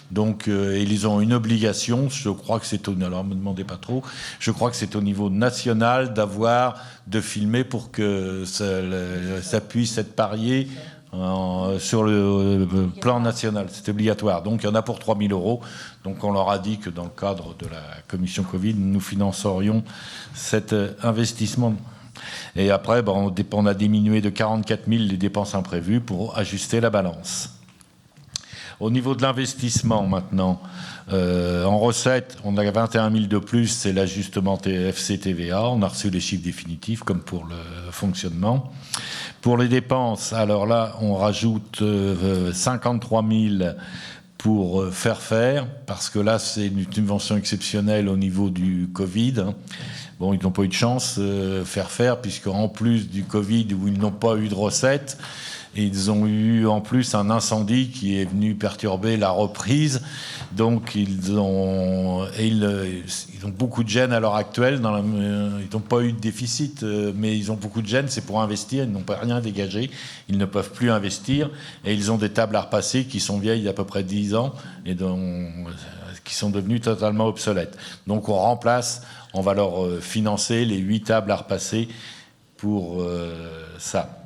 Donc, ils ont une obligation, je crois que c'est alors ne me demandez pas trop, je crois que c'est au niveau national de filmer pour que ça puisse être parié sur le plan national. C'est obligatoire. Donc, il y en a pour 3 000 €. Donc, on leur a dit que dans le cadre de la commission Covid, nous financerions cet investissement. Et après, on a diminué de 44 000 les dépenses imprévues pour ajuster la balance. Au niveau de l'investissement maintenant, en recettes, on a 21 000 de plus, c'est l'ajustement FCTVA. On a reçu les chiffres définitifs comme pour le fonctionnement. Pour les dépenses, alors là, on rajoute 53 000 pour faire, parce que là, c'est une subvention exceptionnelle au niveau du Covid. Bon, ils n'ont pas eu de chance, faire, puisqu'en plus du Covid, où ils n'ont pas eu de recettes, ils ont eu en plus un incendie qui est venu perturber la reprise. Donc ils ont beaucoup de gêne à l'heure actuelle. Ils n'ont pas eu de déficit, mais ils ont beaucoup de gêne. C'est pour investir. Ils n'ont pas rien dégagé. Ils ne peuvent plus investir. Et ils ont des tables à repasser qui sont vieilles d'à peu près 10 ans et qui sont devenues totalement obsolètes. Donc on remplace, on va leur financer les 8 tables à repasser pour ça.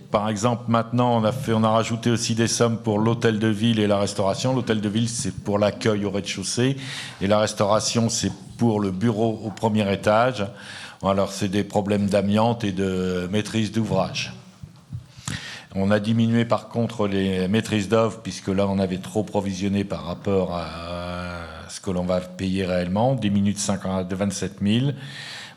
Par exemple, maintenant, on a rajouté aussi des sommes pour l'hôtel de ville et la restauration. L'hôtel de ville, c'est pour l'accueil au rez-de-chaussée. Et la restauration, c'est pour le bureau au premier étage. Alors, c'est des problèmes d'amiante et de maîtrise d'ouvrage. On a diminué, par contre, les maîtrises d'œuvre, puisque là, on avait trop provisionné par rapport à ce que l'on va payer réellement. On diminue de 27 000.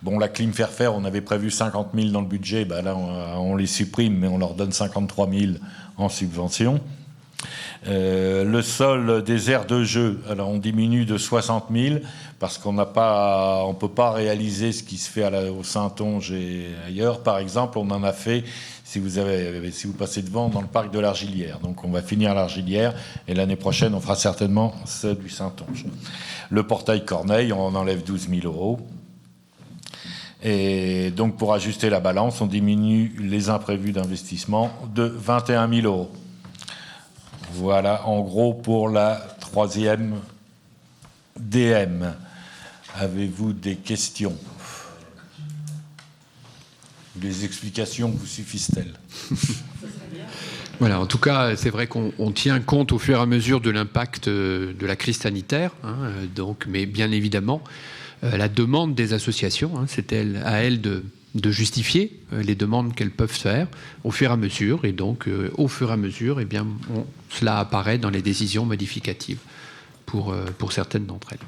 Bon, la clim faire, on avait prévu 50 000 dans le budget, là on les supprime, mais on leur donne 53 000 en subvention. Le sol des aires de jeu, alors on diminue de 60 000 parce qu'on ne peut pas réaliser ce qui se fait au Saintonge et ailleurs. Par exemple, on en a fait, si vous passez devant, dans le parc de l'Argilière. Donc on va finir l'Argilière et l'année prochaine, on fera certainement ceux du Saintonge. Le portail Corneille, on en enlève 12 000 €. Et donc, pour ajuster la balance, on diminue les imprévus d'investissement de 21 000 €. Voilà, en gros, pour la 3e DM. Avez-vous des questions ? Les explications vous suffisent-elles ? Voilà, en tout cas, c'est vrai qu'on tient compte au fur et à mesure de l'impact de la crise sanitaire, mais bien évidemment, la demande des associations, c'est à elles de justifier les demandes qu'elles peuvent faire au fur et à mesure. Et donc, au fur et à mesure, cela apparaît dans les décisions modificatives pour certaines d'entre elles.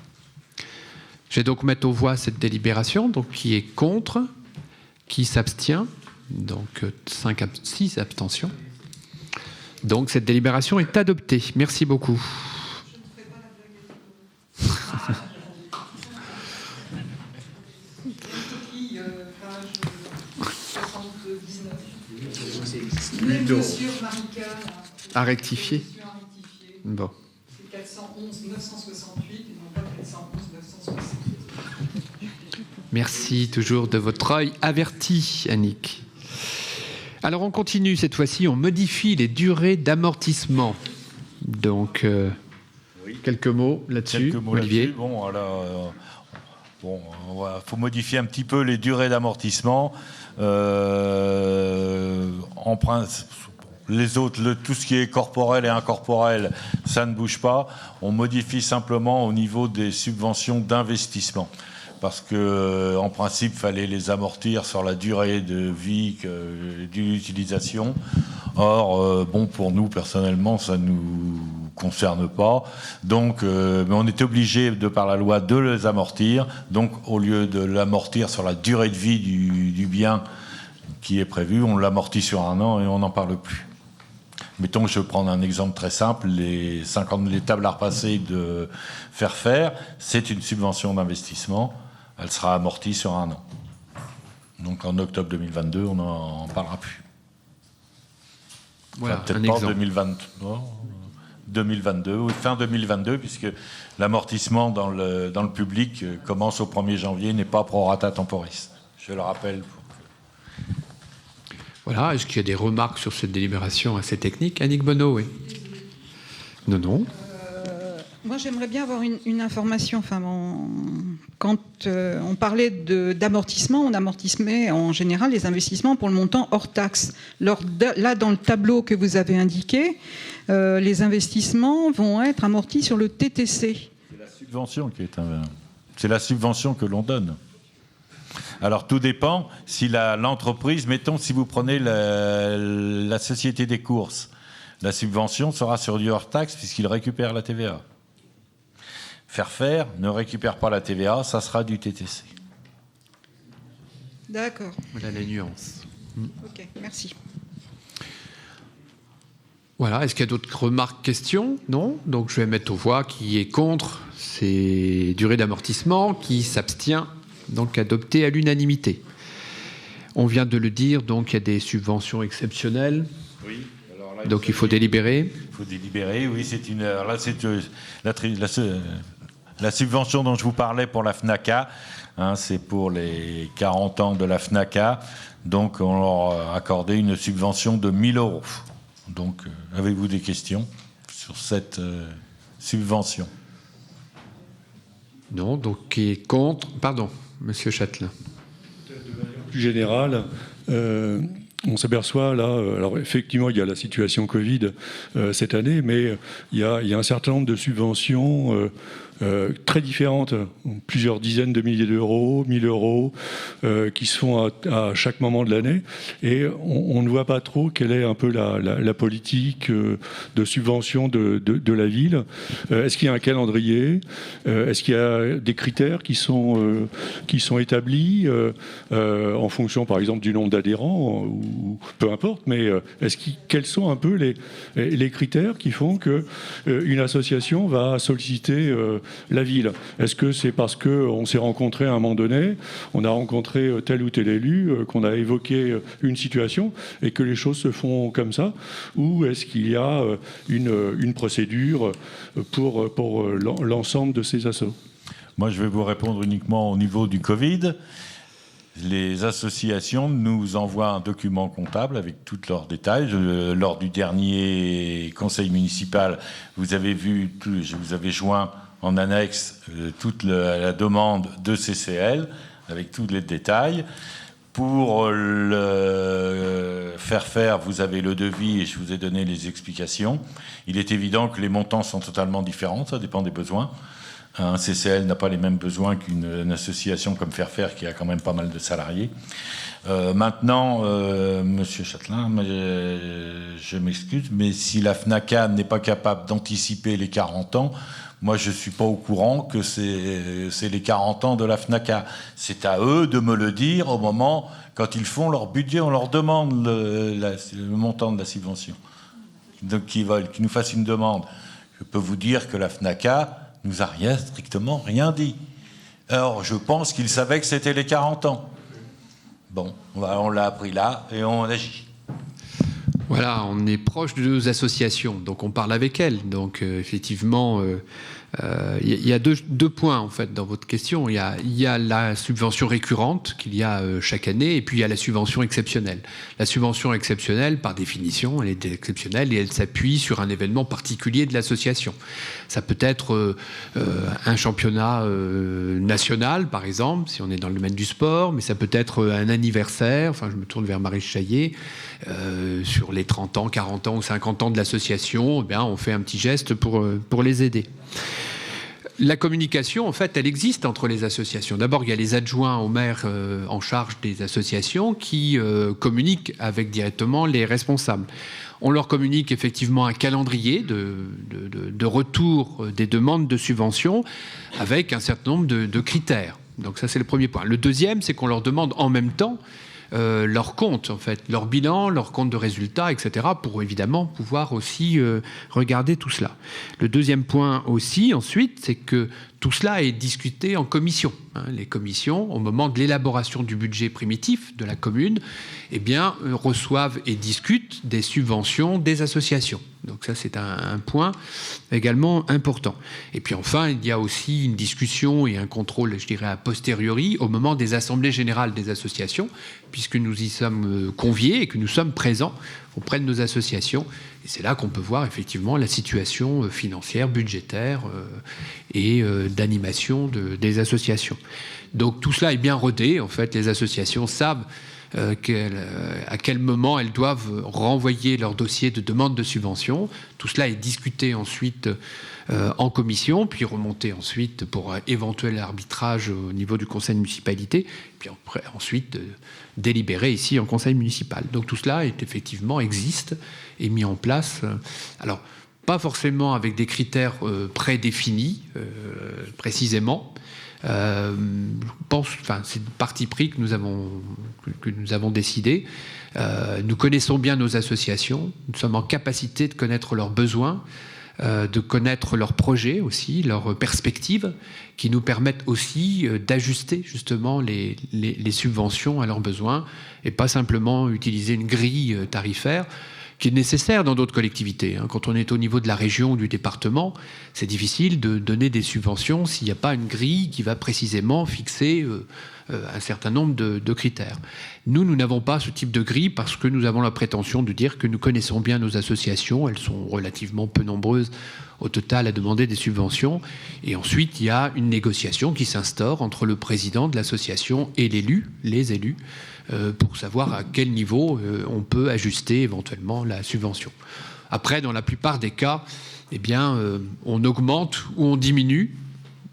Je vais donc mettre aux voix cette délibération. Donc, qui est contre ? Qui s'abstient ? Donc, 6 abstentions. Donc, cette délibération est adoptée. Merci beaucoup. À rectifier. Bon. C'est 411 968 et non pas 411 968. Merci toujours de votre œil averti, Annick. Alors on continue cette fois-ci, on modifie les durées d'amortissement. Donc, quelques mots là-dessus, Olivier. Bon, alors, faut modifier un petit peu les durées d'amortissement. En principe, les autres, tout ce qui est corporel et incorporel, ça ne bouge pas. On modifie simplement au niveau des subventions d'investissement. Parce que, en principe, il fallait les amortir sur la durée de vie d'utilisation. Or, pour nous, personnellement, ça ne nous concerne pas. Donc, mais on était obligé, de par la loi, de les amortir. Donc, au lieu de l'amortir sur la durée de vie du bien qui est prévu, on l'amortit sur 1 an et on n'en parle plus. Mettons, je vais prendre un exemple très simple, les tables à repasser de Fairfair, c'est une subvention d'investissement, elle sera amortie sur 1 an. Donc en octobre 2022, on n'en parlera plus. Voilà, peut-être pas en 2022, ou fin 2022, puisque l'amortissement dans le public commence au 1er janvier, n'est pas prorata temporis. Je le rappelle. Voilà, est-ce qu'il y a des remarques sur cette délibération assez technique? Annick Bonneau, oui. Non. Moi, j'aimerais bien avoir une information. Enfin, quand on parlait d'amortissement, on amortissait en général les investissements pour le montant hors taxe. Là, dans le tableau que vous avez indiqué, les investissements vont être amortis sur le TTC. C'est la subvention qui est c'est la subvention que l'on donne. Alors tout dépend si l'entreprise, mettons si vous prenez la société des courses, la subvention sera sur du hors taxe puisqu'il récupère la TVA. Fairfair ne récupère pas la TVA, ça sera du TTC. D'accord. Voilà la nuance. Ok, merci. Voilà, est-ce qu'il y a d'autres remarques, questions? Non. Donc je vais mettre aux voix qui est contre ces durées d'amortissement, qui s'abstient, donc adopté à l'unanimité. On vient de le dire, donc il y a des subventions exceptionnelles. Oui. Alors là, donc il faut délibérer. Il faut délibérer, oui. Alors là, c'est la subvention dont je vous parlais pour la FNACA. C'est pour les 40 ans de la FNACA. Donc on leur a accordé une subvention de 1 000 €. Donc avez-vous des questions sur cette subvention? Non, donc qui est contre? Pardon, Monsieur Châtelain. De manière plus générale, on s'aperçoit là, alors effectivement il y a la situation Covid cette année, mais il y a un certain nombre de subventions très différentes, plusieurs dizaines de milliers d'euros, 1 000 €, qui se font à chaque moment de l'année, et on ne voit pas trop quelle est un peu la politique de subvention de la ville. Est-ce qu'il y a un calendrier? Est-ce qu'il y a des critères qui sont établis en fonction, par exemple, du nombre d'adhérents, ou peu importe, mais quels sont un peu les critères qui font qu'une association va solliciter la ville? Est-ce que c'est parce qu'on s'est rencontré à un moment donné, on a rencontré tel ou tel élu, qu'on a évoqué une situation et que les choses se font comme ça? Ou est-ce qu'il y a une procédure pour l'ensemble de ces assos? Moi, je vais vous répondre uniquement au niveau du Covid. Les associations nous envoient un document comptable avec tous leurs détails. Lors du dernier conseil municipal, vous avez vu, je vous avais joint en annexe toute la demande de CCL avec tous les détails. Pour le Fairfair, vous avez le devis et je vous ai donné les explications. Il est évident que les montants sont totalement différents, ça dépend des besoins. Un CCL n'a pas les mêmes besoins qu'une association comme Fairfair qui a quand même pas mal de salariés. Maintenant, Monsieur Châtelain, je m'excuse, mais si la FNACA n'est pas capable d'anticiper les 40 ans, moi je ne suis pas au courant que c'est les 40 ans de la FNACA. C'est à eux de me le dire au moment, quand ils font leur budget, on leur demande le montant de la subvention. Donc qu'ils nous fassent une demande. Je peux vous dire que la FNACA nous a strictement rien dit. Alors, je pense qu'il savait que c'était les 40 ans. Bon, on l'a appris là et on agit. Voilà, on est proche de nos associations, donc on parle avec elles. Donc, effectivement, il y a deux points, en fait, dans votre question. Il y a la subvention récurrente qu'il y a chaque année, et puis il y a la subvention exceptionnelle. La subvention exceptionnelle, par définition, elle est exceptionnelle et elle s'appuie sur un événement particulier de l'association. Ça peut être un championnat national, par exemple, si on est dans le domaine du sport, mais ça peut être un anniversaire, enfin je me tourne vers Marie Chaillet, sur les 30 ans, 40 ans ou 50 ans de l'association, eh bien, on fait un petit geste pour les aider. La communication, en fait, elle existe entre les associations. D'abord, il y a les adjoints au maire en charge des associations qui communiquent avec directement les responsables. On leur communique effectivement un calendrier de retour des demandes de subventions avec un certain nombre de critères. Donc ça, c'est le premier point. Le deuxième, c'est qu'on leur demande en même temps leur compte, en fait, leur bilan, leur compte de résultats, etc., pour évidemment pouvoir aussi regarder tout cela. Le deuxième point aussi, ensuite, c'est que tout cela est discuté en commission. Les commissions, au moment de l'élaboration du budget primitif de la commune, eh bien, reçoivent et discutent des subventions des associations. Donc ça, c'est un point également important. Et puis enfin, il y a aussi une discussion et un contrôle, je dirais, a posteriori, au moment des assemblées générales des associations, puisque nous y sommes conviés et que nous sommes présents auprès de nos associations. Et c'est là qu'on peut voir effectivement la situation financière, budgétaire et d'animation des associations. Donc tout cela est bien rodé. En fait, les associations savent à quel moment elles doivent renvoyer leur dossier de demande de subvention. Tout cela est discuté ensuite en commission, puis remonté ensuite pour éventuel arbitrage au niveau du conseil de municipalité, puis ensuite délibéré ici en conseil municipal. Donc tout cela existe et mis en place. Alors, pas forcément avec des critères prédéfinis précisément. Je pense, c'est le parti pris que nous avons décidé. Nous connaissons bien nos associations, nous sommes en capacité de connaître leurs besoins, de connaître leurs projets aussi, leurs perspectives, qui nous permettent aussi d'ajuster justement les subventions à leurs besoins et pas simplement utiliser une grille tarifaire qui est nécessaire dans d'autres collectivités. Quand on est au niveau de la région ou du département, c'est difficile de donner des subventions s'il n'y a pas une grille qui va précisément fixer un certain nombre de critères. Nous n'avons pas ce type de grille parce que nous avons la prétention de dire que nous connaissons bien nos associations. Elles sont relativement peu nombreuses au total à demander des subventions. Et ensuite, il y a une négociation qui s'instaure entre le président de l'association et les élus, pour savoir à quel niveau on peut ajuster éventuellement la subvention. Après, dans la plupart des cas, eh bien, on augmente ou on diminue,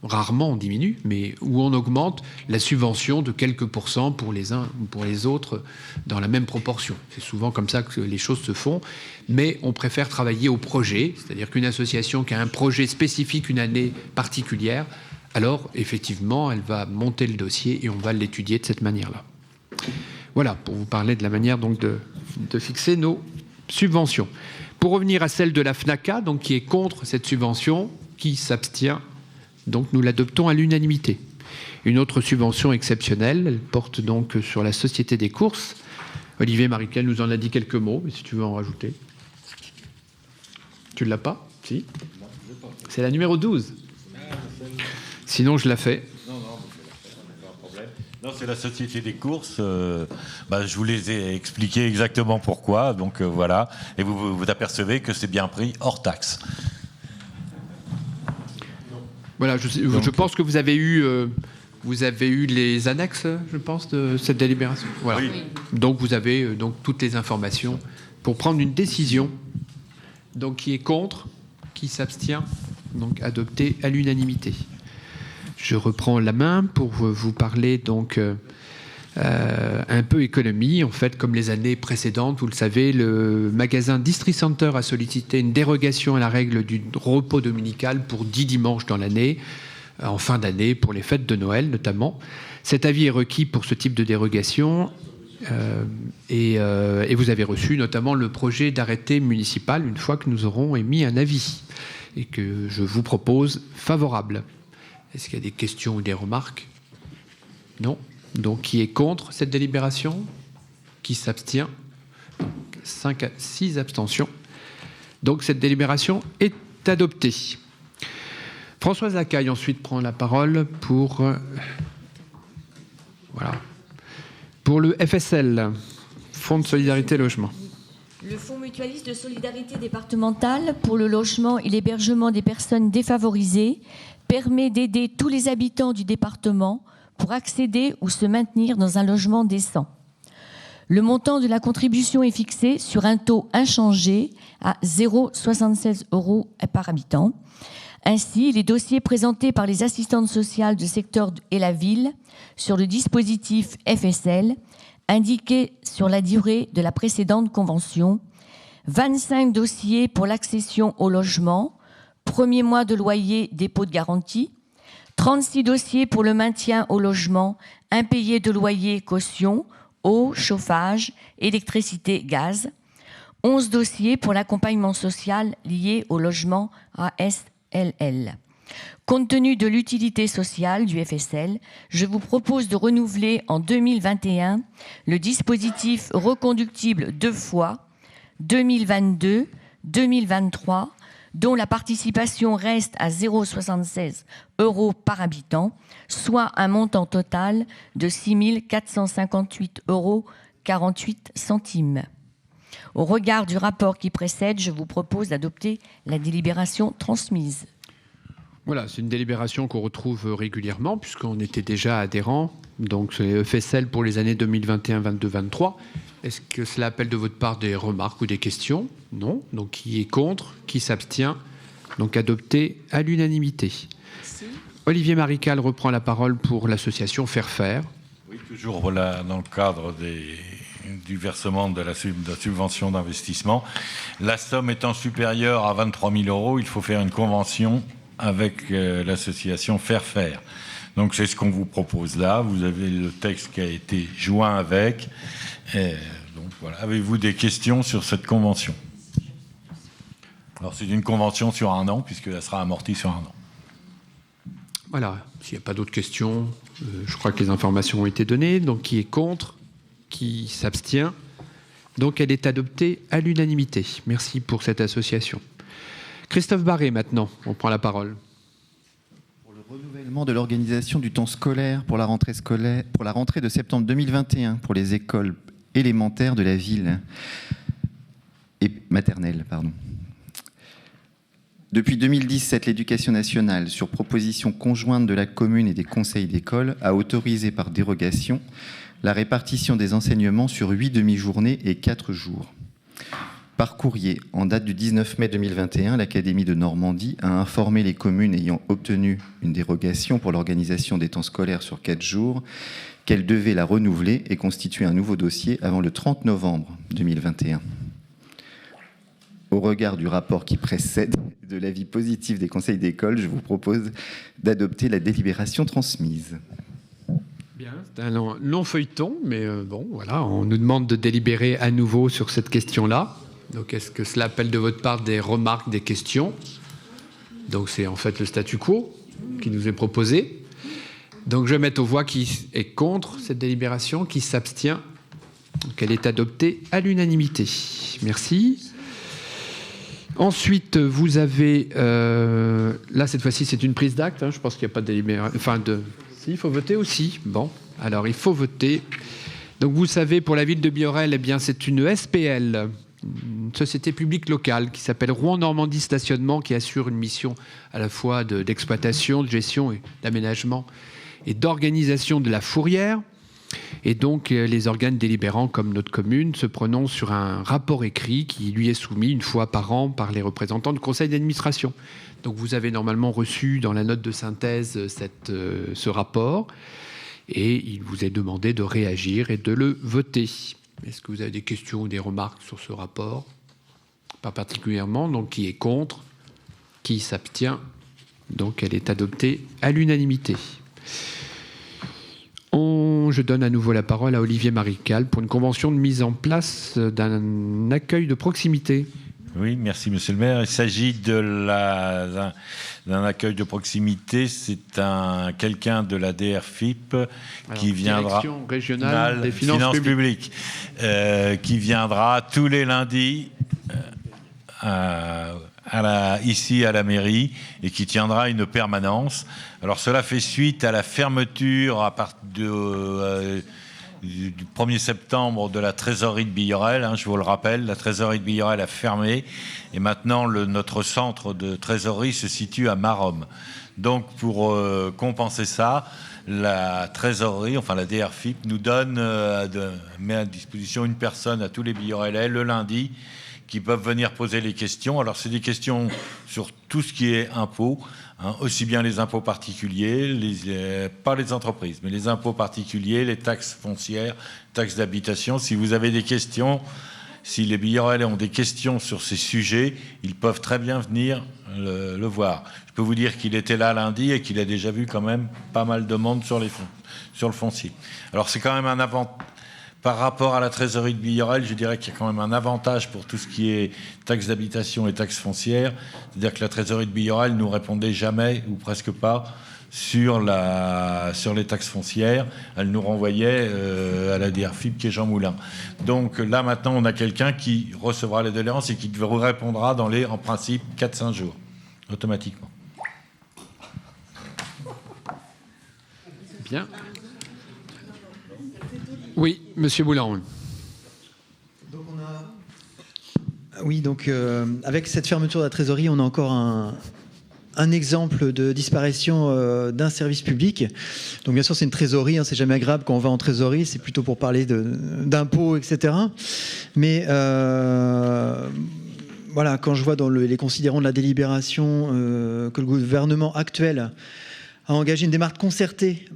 rarement on diminue, mais où on augmente la subvention de quelques pourcents pour les uns ou pour les autres dans la même proportion. C'est souvent comme ça que les choses se font, mais on préfère travailler au projet, c'est-à-dire qu'une association qui a un projet spécifique une année particulière, alors effectivement, elle va monter le dossier et on va l'étudier de cette manière-là. Voilà, pour vous parler de la manière donc de fixer nos subventions. Pour revenir à celle de la FNACA, donc qui est contre cette subvention, qui s'abstient, donc nous l'adoptons à l'unanimité. Une autre subvention exceptionnelle, elle porte donc sur la Société des courses. Olivier Mariquel nous en a dit quelques mots, mais si tu veux en rajouter. Tu ne l'as pas ? Si. C'est la numéro 12. Sinon, je la fais. Non, c'est la Société des courses. Je vous les ai expliqué exactement pourquoi. Donc voilà. Et vous apercevez que c'est bien pris hors taxe. Voilà, je pense que vous avez eu les annexes, je pense, de cette délibération. Voilà. Oui. Donc vous avez toutes les informations pour prendre une décision. Donc qui est contre, qui s'abstient, donc adopté à l'unanimité. Je reprends la main pour vous parler donc un peu économie. En fait, comme les années précédentes, vous le savez, le magasin Distri Center a sollicité une dérogation à la règle du repos dominical pour 10 dimanches dans l'année, en fin d'année, pour les fêtes de Noël notamment. Cet avis est requis pour ce type de dérogation et vous avez reçu notamment le projet d'arrêté municipal une fois que nous aurons émis un avis et que je vous propose favorable. Est-ce qu'il y a des questions ou des remarques ? Non. Donc, qui est contre cette délibération ? Qui s'abstient ? 5 à 6 abstentions. Donc, cette délibération est adoptée. Françoise Lacaille, ensuite, prend la parole pour le FSL, Fonds de solidarité logement. Le Fonds mutualiste de solidarité départementale pour le logement et l'hébergement des personnes défavorisées permet d'aider tous les habitants du département pour accéder ou se maintenir dans un logement décent. Le montant de la contribution est fixé sur un taux inchangé à 0,76 € par habitant. Ainsi, les dossiers présentés par les assistantes sociales du secteur et la ville sur le dispositif FSL, indiqués sur la durée de la précédente convention, 25 dossiers pour l'accession au logement, premier mois de loyer, dépôt de garantie, 36 dossiers pour le maintien au logement, impayé de loyer, caution eau, chauffage, électricité, gaz. 11 dossiers pour l'accompagnement social lié au logement ASLL. Compte tenu de l'utilité sociale du FSL, je vous propose de renouveler en 2021 le dispositif reconductible 2 fois, 2022, 2023, dont la participation reste à 0,76 € par habitant, soit un montant total de 6 458,48 €. Au regard du rapport qui précède, je vous propose d'adopter la délibération transmise. Voilà, c'est une délibération qu'on retrouve régulièrement puisqu'on était déjà adhérent. Donc c'est FSL pour les années 2021, 22, 23. Est-ce que cela appelle de votre part des remarques ou des questions? Non. Donc qui est contre? Qui s'abstient? Donc adopté à l'unanimité. Merci. Olivier Marical reprend la parole pour l'association Faire Faire. Oui, toujours voilà, dans le cadre du versement de la subvention d'investissement. La somme étant supérieure à 23 000 €, il faut faire une convention avec l'association Faire Faire. Donc c'est ce qu'on vous propose là. Vous avez le texte qui a été joint avec. Donc voilà. Avez-vous des questions sur cette convention? Alors c'est une convention sur 1 an puisqu'elle sera amortie sur 1 an. Voilà. S'il n'y a pas d'autres questions, je crois que les informations ont été données. Donc qui est contre? Qui s'abstient? Donc elle est adoptée à l'unanimité. Merci pour cette association. Christophe Barré, maintenant, on prend la parole. Pour le renouvellement de l'organisation du temps scolaire pour la rentrée de septembre 2021 pour les écoles élémentaires de la ville et maternelle, pardon. Depuis 2017, l'Éducation nationale, sur proposition conjointe de la commune et des conseils d'école, a autorisé par dérogation la répartition des enseignements sur 8 demi-journées et 4 jours. Par courrier, en date du 19 mai 2021, l'Académie de Normandie a informé les communes ayant obtenu une dérogation pour l'organisation des temps scolaires sur 4 jours qu'elles devaient la renouveler et constituer un nouveau dossier avant le 30 novembre 2021. Au regard du rapport qui précède de l'avis positif des conseils d'école, je vous propose d'adopter la délibération transmise. Bien, c'est un long feuilleton, mais bon, voilà, on nous demande de délibérer à nouveau sur cette question-là. Donc, est-ce que cela appelle de votre part des remarques, des questions? Donc, c'est en fait le statu quo qui nous est proposé. Donc, je vais mettre aux voix qui est contre cette délibération, qui s'abstient. Donc, elle est adoptée à l'unanimité. Merci. Ensuite, vous avez... là, cette fois-ci, c'est une prise d'acte. Hein, je pense qu'il n'y a pas de délibération... Si, il faut voter aussi. Bon, alors, il faut voter. Donc, vous savez, pour la ville de Biorel, eh bien, c'est une SPL, une société publique locale qui s'appelle Rouen Normandie Stationnement, qui assure une mission à la fois d'exploitation, de gestion et d'aménagement et d'organisation de la fourrière. Et donc, les organes délibérants, comme notre commune, se prononcent sur un rapport écrit qui lui est soumis une fois par an par les représentants du conseil d'administration. Donc, vous avez normalement reçu dans la note de synthèse ce rapport et il vous est demandé de réagir et de le voter. Est-ce que vous avez des questions ou des remarques sur ce rapport? Pas particulièrement. Donc, qui est contre? Qui s'abstient? Donc, elle est adoptée à l'unanimité. Je donne à nouveau la parole à Olivier Marical pour une convention de mise en place d'un accueil de proximité. Oui, merci Monsieur le maire. Il s'agit d'un accueil de proximité. C'est quelqu'un de la DRFIP qui viendra... Direction régionale des finances publiques. Qui viendra tous les lundis ici à la mairie et qui tiendra une permanence. Alors cela fait suite à la fermeture à partir du 1er septembre de la trésorerie de Biorel. Je vous le rappelle, la trésorerie de Biorel a fermé et maintenant notre centre de trésorerie se situe à Maromme. Donc pour compenser ça, la trésorerie, enfin la DRFIP, nous met à disposition une personne à tous les Biorelais le lundi qui peuvent venir poser les questions. Alors, c'est des questions sur tout ce qui est impôts, aussi bien les impôts particuliers, pas les entreprises, mais les impôts particuliers, les taxes foncières, taxes d'habitation. Si vous avez des questions, si les Biorelais ont des questions sur ces sujets, ils peuvent très bien venir le voir. Je peux vous dire qu'il était là lundi et qu'il a déjà vu quand même pas mal de monde sur le foncier. Alors, c'est quand même Par rapport à la trésorerie de Billorel, je dirais qu'il y a quand même un avantage pour tout ce qui est taxes d'habitation et taxes foncières. C'est-à-dire que la trésorerie de Billorel ne nous répondait jamais, ou presque pas, sur les taxes foncières. Elle nous renvoyait à la DRFIP qui est Jean Moulin. Donc là, maintenant, on a quelqu'un qui recevra les doléances et qui vous répondra dans en principe, 4-5 jours, automatiquement. Bien. Oui, Monsieur Boulan. Oui, donc avec cette fermeture de la trésorerie, on a encore un exemple de disparition d'un service public. Donc bien sûr, c'est une trésorerie, hein, c'est jamais agréable quand on va en trésorerie, c'est plutôt pour parler d'impôts, etc. Mais voilà, quand je vois dans les considérants de la délibération que le gouvernement actuel a engagé une démarche concertée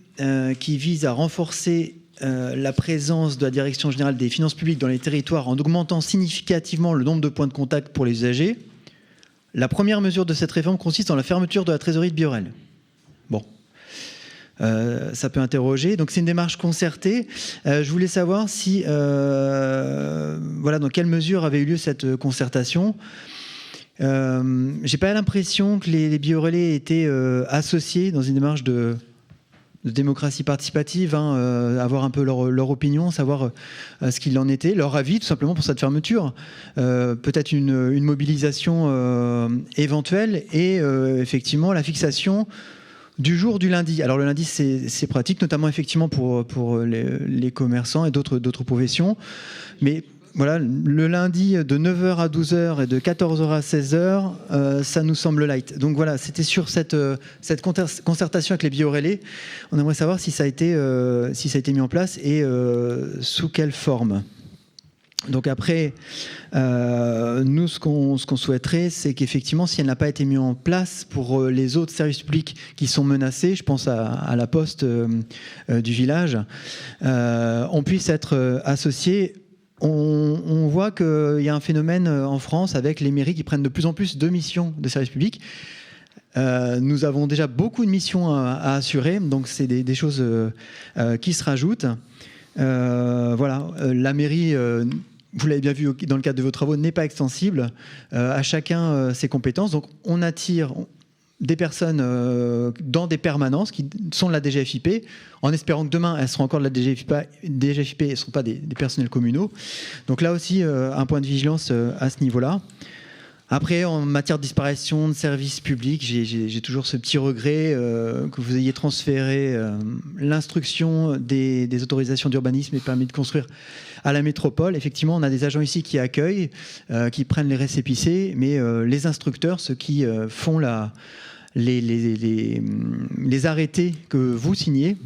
qui vise à renforcer la présence de la Direction générale des finances publiques dans les territoires en augmentant significativement le nombre de points de contact pour les usagers. La première mesure de cette réforme consiste en la fermeture de la trésorerie de Billorel. Bon, ça peut interroger. Donc c'est une démarche concertée. Je voulais savoir si, voilà, dans quelle mesure avait eu lieu cette concertation. J'ai pas l'impression que les Billorelais étaient associés dans une démarche de démocratie participative, hein, avoir un peu leur opinion, savoir ce qu'il en était, leur avis tout simplement pour cette fermeture, peut-être une mobilisation éventuelle et effectivement la fixation du jour du lundi. Alors le lundi c'est pratique, notamment effectivement pour les commerçants et d'autres professions, mais voilà, le lundi de 9h à 12h et de 14h à 16h, ça nous semble light. Donc voilà, c'était sur cette concertation avec les Billorelais. On aimerait savoir si ça a été mis en place et sous quelle forme. Donc après, nous, ce qu'on souhaiterait, c'est qu'effectivement, si elle n'a pas été mise en place pour les autres services publics qui sont menacés, je pense à la poste du village, on puisse être associés. On voit qu'il y a un phénomène en France avec les mairies qui prennent de plus en plus de missions de service public. Nous avons déjà beaucoup de missions à assurer, donc c'est des choses qui se rajoutent. Voilà, la mairie, vous l'avez bien vu dans le cadre de vos travaux, n'est pas extensible. À chacun ses compétences. Donc on attire des personnes dans des permanences qui sont de la DGFiP, en espérant que demain elles seront encore de la DGFiP et ne seront pas des personnels communaux. Donc là aussi, un point de vigilance à ce niveau-là. Après, en matière de disparition de services publics, j'ai toujours ce petit regret que vous ayez transféré l'instruction des autorisations d'urbanisme et permis de construire à la métropole. Effectivement, on a des agents ici qui accueillent, qui prennent les récépissés, mais les instructeurs, ceux qui font les arrêtés que vous signez,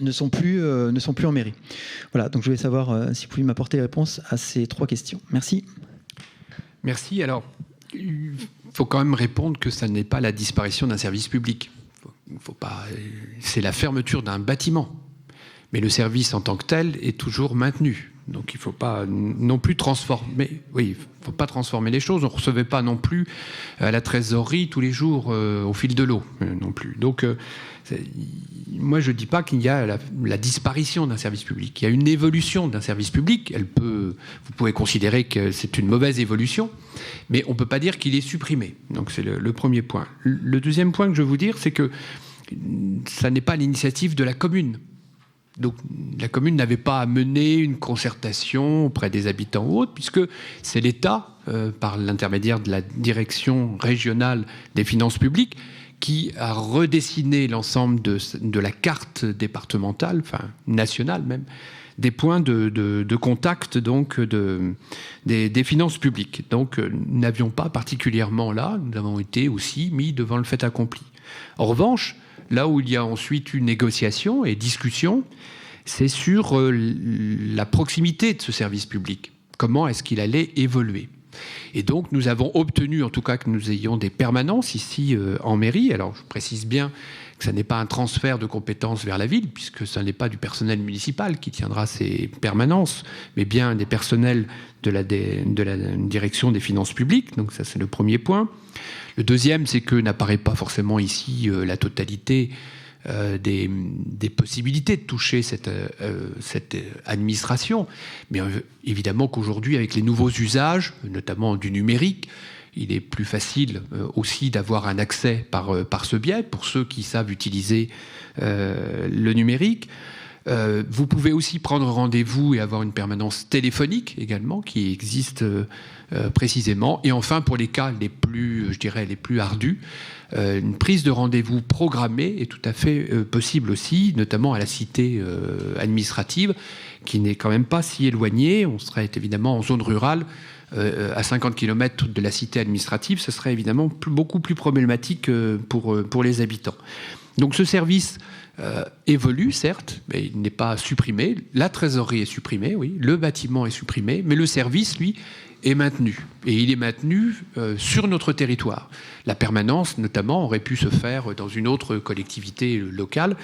ne sont plus en mairie. Voilà, donc je voulais savoir si vous pouviez m'apporter les réponses à ces 3 questions. Merci. Merci. Alors, il faut quand même répondre que ça n'est pas la disparition d'un service public. Faut pas, c'est la fermeture d'un bâtiment. Mais le service en tant que tel est toujours maintenu. Donc il ne faut pas non plus transformer. Oui, faut pas transformer les choses. On ne recevait pas non plus à la trésorerie tous les jours au fil de l'eau non plus. Donc moi je ne dis pas qu'il y a la disparition d'un service public. Il y a une évolution d'un service public. Vous pouvez considérer que c'est une mauvaise évolution, mais on ne peut pas dire qu'il est supprimé. Donc c'est le premier point. Le deuxième point que je veux vous dire, c'est que ça n'est pas l'initiative de la commune. Donc la commune n'avait pas à mener une concertation auprès des habitants ou autres, puisque c'est l'État, par l'intermédiaire de la direction régionale des finances publiques, qui a redessiné l'ensemble de la carte départementale, enfin nationale même, des points de contact donc des finances publiques. Donc nous n'avions pas particulièrement là, nous avons été aussi mis devant le fait accompli. En revanche, là où il y a ensuite une négociation et discussion, c'est sur la proximité de ce service public. Comment est-ce qu'il allait évoluer ? Et donc, nous avons obtenu, en tout cas, que nous ayons des permanences ici en mairie. Alors, je précise bien que ça n'est pas un transfert de compétences vers la ville, puisque ce n'est pas du personnel municipal qui tiendra ces permanences, mais bien des personnels de la direction des finances publiques. Donc ça, c'est le premier point. Le deuxième, c'est que n'apparaît pas forcément ici la totalité des possibilités de toucher cette administration. Mais évidemment qu'aujourd'hui, avec les nouveaux usages, notamment du numérique, il est plus facile aussi d'avoir un accès par ce biais, pour ceux qui savent utiliser le numérique. Vous pouvez aussi prendre rendez-vous et avoir une permanence téléphonique également, qui existe précisément. Et enfin, pour les cas les plus ardus, une prise de rendez-vous programmée est tout à fait possible aussi, notamment à la cité administrative, qui n'est quand même pas si éloignée. On serait évidemment en zone rurale, à 50 km de la cité administrative, ce serait évidemment beaucoup plus problématique pour les habitants. Donc ce service évolue, certes, mais il n'est pas supprimé. La trésorerie est supprimée, oui, le bâtiment est supprimé, mais le service, lui, est maintenu. Et il est maintenu sur notre territoire. La permanence, notamment, aurait pu se faire dans une autre collectivité locale.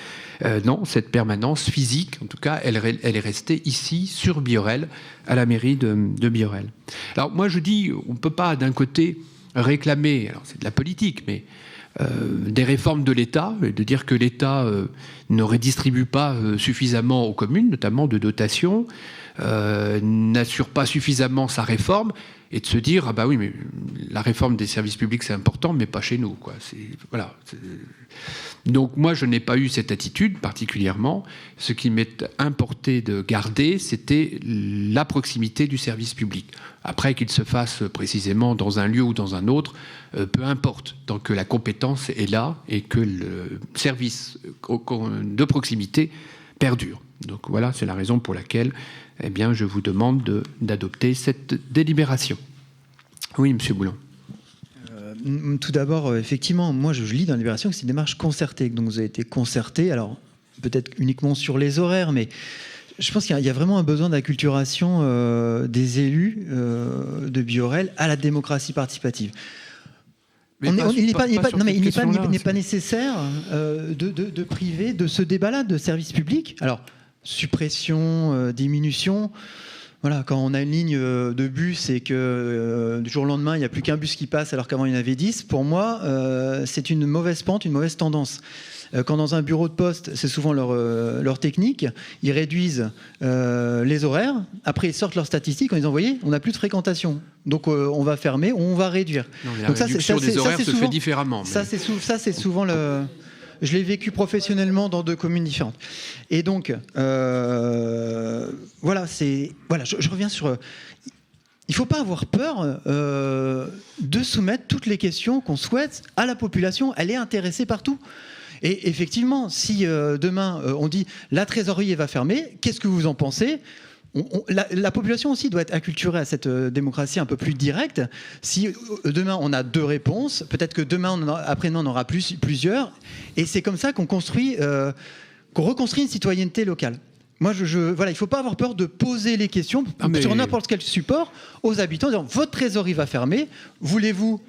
Non, cette permanence physique, en tout cas, elle est restée ici, sur Biorel, à la mairie de Biorel. Alors moi, je dis, on ne peut pas, d'un côté, réclamer, alors c'est de la politique, mais des réformes de l'État, de dire que l'État ne redistribue pas suffisamment aux communes, notamment de dotations, n'assure pas suffisamment sa réforme, et de se dire, ah bah oui, mais la réforme des services publics c'est important, mais pas chez nous, quoi. Donc moi je n'ai pas eu cette attitude particulièrement. Ce qui m'est importé de garder, c'était la proximité du service public. Après qu'il se fasse précisément dans un lieu ou dans un autre, peu importe, tant que la compétence est là et que le service de proximité perdure. Donc voilà, c'est la raison pour laquelle je vous demande d'adopter cette délibération. Oui, M. Boulon. Tout d'abord, effectivement, moi je lis dans la délibération que c'est une démarche concertée. Donc vous avez été concerté, alors peut-être uniquement sur les horaires, mais je pense qu'il y a vraiment un besoin d'acculturation des élus de Biorel à la démocratie participative. Il n'est pas nécessaire de priver de ce débat-là de service public. Alors, suppression, diminution. Voilà, quand on a une ligne de bus et que du jour au lendemain, il n'y a plus qu'un bus qui passe alors qu'avant il y en avait 10, pour moi, c'est une mauvaise pente, une mauvaise tendance. Quand dans un bureau de poste, c'est souvent leur technique, ils réduisent les horaires, après ils sortent leurs statistiques en disant, vous voyez, on n'a plus de fréquentation, donc on va fermer, on va réduire. Non, la réduction des horaires se fait différemment. Mais... Ça, c'est souvent le... Je l'ai vécu professionnellement dans 2 communes différentes. Et donc, voilà, je reviens sur... Il ne faut pas avoir peur de soumettre toutes les questions qu'on souhaite à la population. Elle est intéressée par tout. Et effectivement, si demain on dit la trésorerie va fermer, qu'est-ce que vous en pensez ? La population aussi doit être acculturée à cette démocratie un peu plus directe. Si demain on a 2 réponses, peut-être que après-demain on aura plusieurs, et c'est comme ça qu'on reconstruit une citoyenneté locale. Moi, voilà, il ne faut pas avoir peur de poser les questions sur n'importe quel support aux habitants, en disant votre trésorerie va fermer, où voulez-vous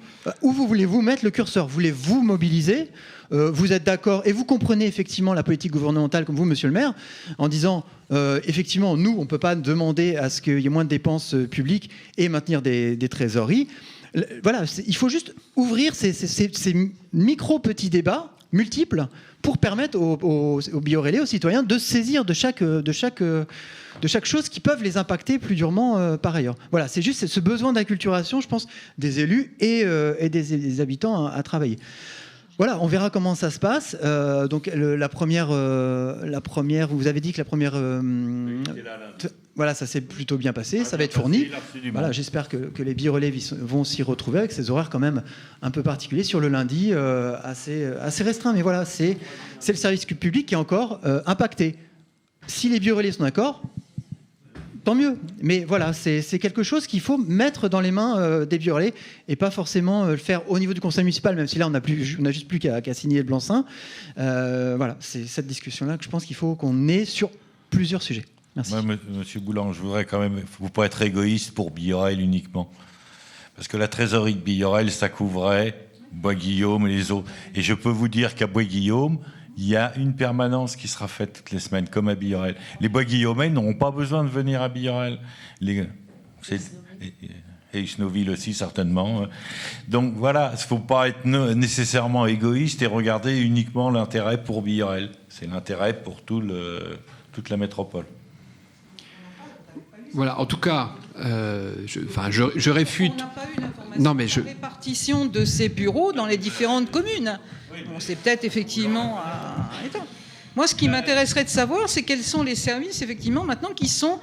mettre le curseur ? Voulez-vous mobiliser ? Vous êtes d'accord et vous comprenez effectivement la politique gouvernementale comme vous, monsieur le maire, en disant effectivement, nous, on ne peut pas demander à ce qu'il y ait moins de dépenses publiques et maintenir des trésoreries. Voilà, il faut juste ouvrir ces micro-petits débats multiples pour permettre aux Biorélais, aux citoyens, de se saisir de chaque chose qui peuvent les impacter plus durement par ailleurs. Voilà, c'est juste ce besoin d'acculturation, je pense, des élus et des habitants à travailler. Voilà, on verra comment ça se passe. Donc la première, vous avez dit que la première... voilà, ça s'est plutôt bien passé, ça va être fourni. Voilà, j'espère que les Biorélais vont s'y retrouver avec ces horaires quand même un peu particuliers sur le lundi, assez restreint. Mais voilà, c'est le service public qui est encore impacté. Si les Biorélais sont d'accord, tant mieux. Mais voilà, c'est quelque chose qu'il faut mettre dans les mains des Biorélais et pas forcément le faire au niveau du conseil municipal, même si là, on a juste plus qu'à signer le blanc-seing. Voilà, c'est cette discussion-là que je pense qu'il faut qu'on ait sur plusieurs sujets. Merci. Moi, Monsieur Boulan, je voudrais quand même... Il ne faut pas être égoïste pour Biorel uniquement. Parce que la trésorerie de Biorel, ça couvrait Bois-Guillaume et les autres. Et je peux vous dire qu'à Bois-Guillaume, il y a une permanence qui sera faite toutes les semaines, comme à Biorel. Les Bois-Guillaumais n'auront pas besoin de venir à Biorel. Et Isnoville aussi, certainement. Donc voilà, il ne faut pas être nécessairement égoïste et regarder uniquement l'intérêt pour Biorel. C'est l'intérêt pour toute la métropole. Voilà, en tout cas, je réfute... On n'a pas eu l'information de la répartition de ces bureaux dans les différentes communes. Bon, c'est peut-être effectivement... Moi, ce qui m'intéresserait de savoir, c'est quels sont les services, effectivement, maintenant, qui sont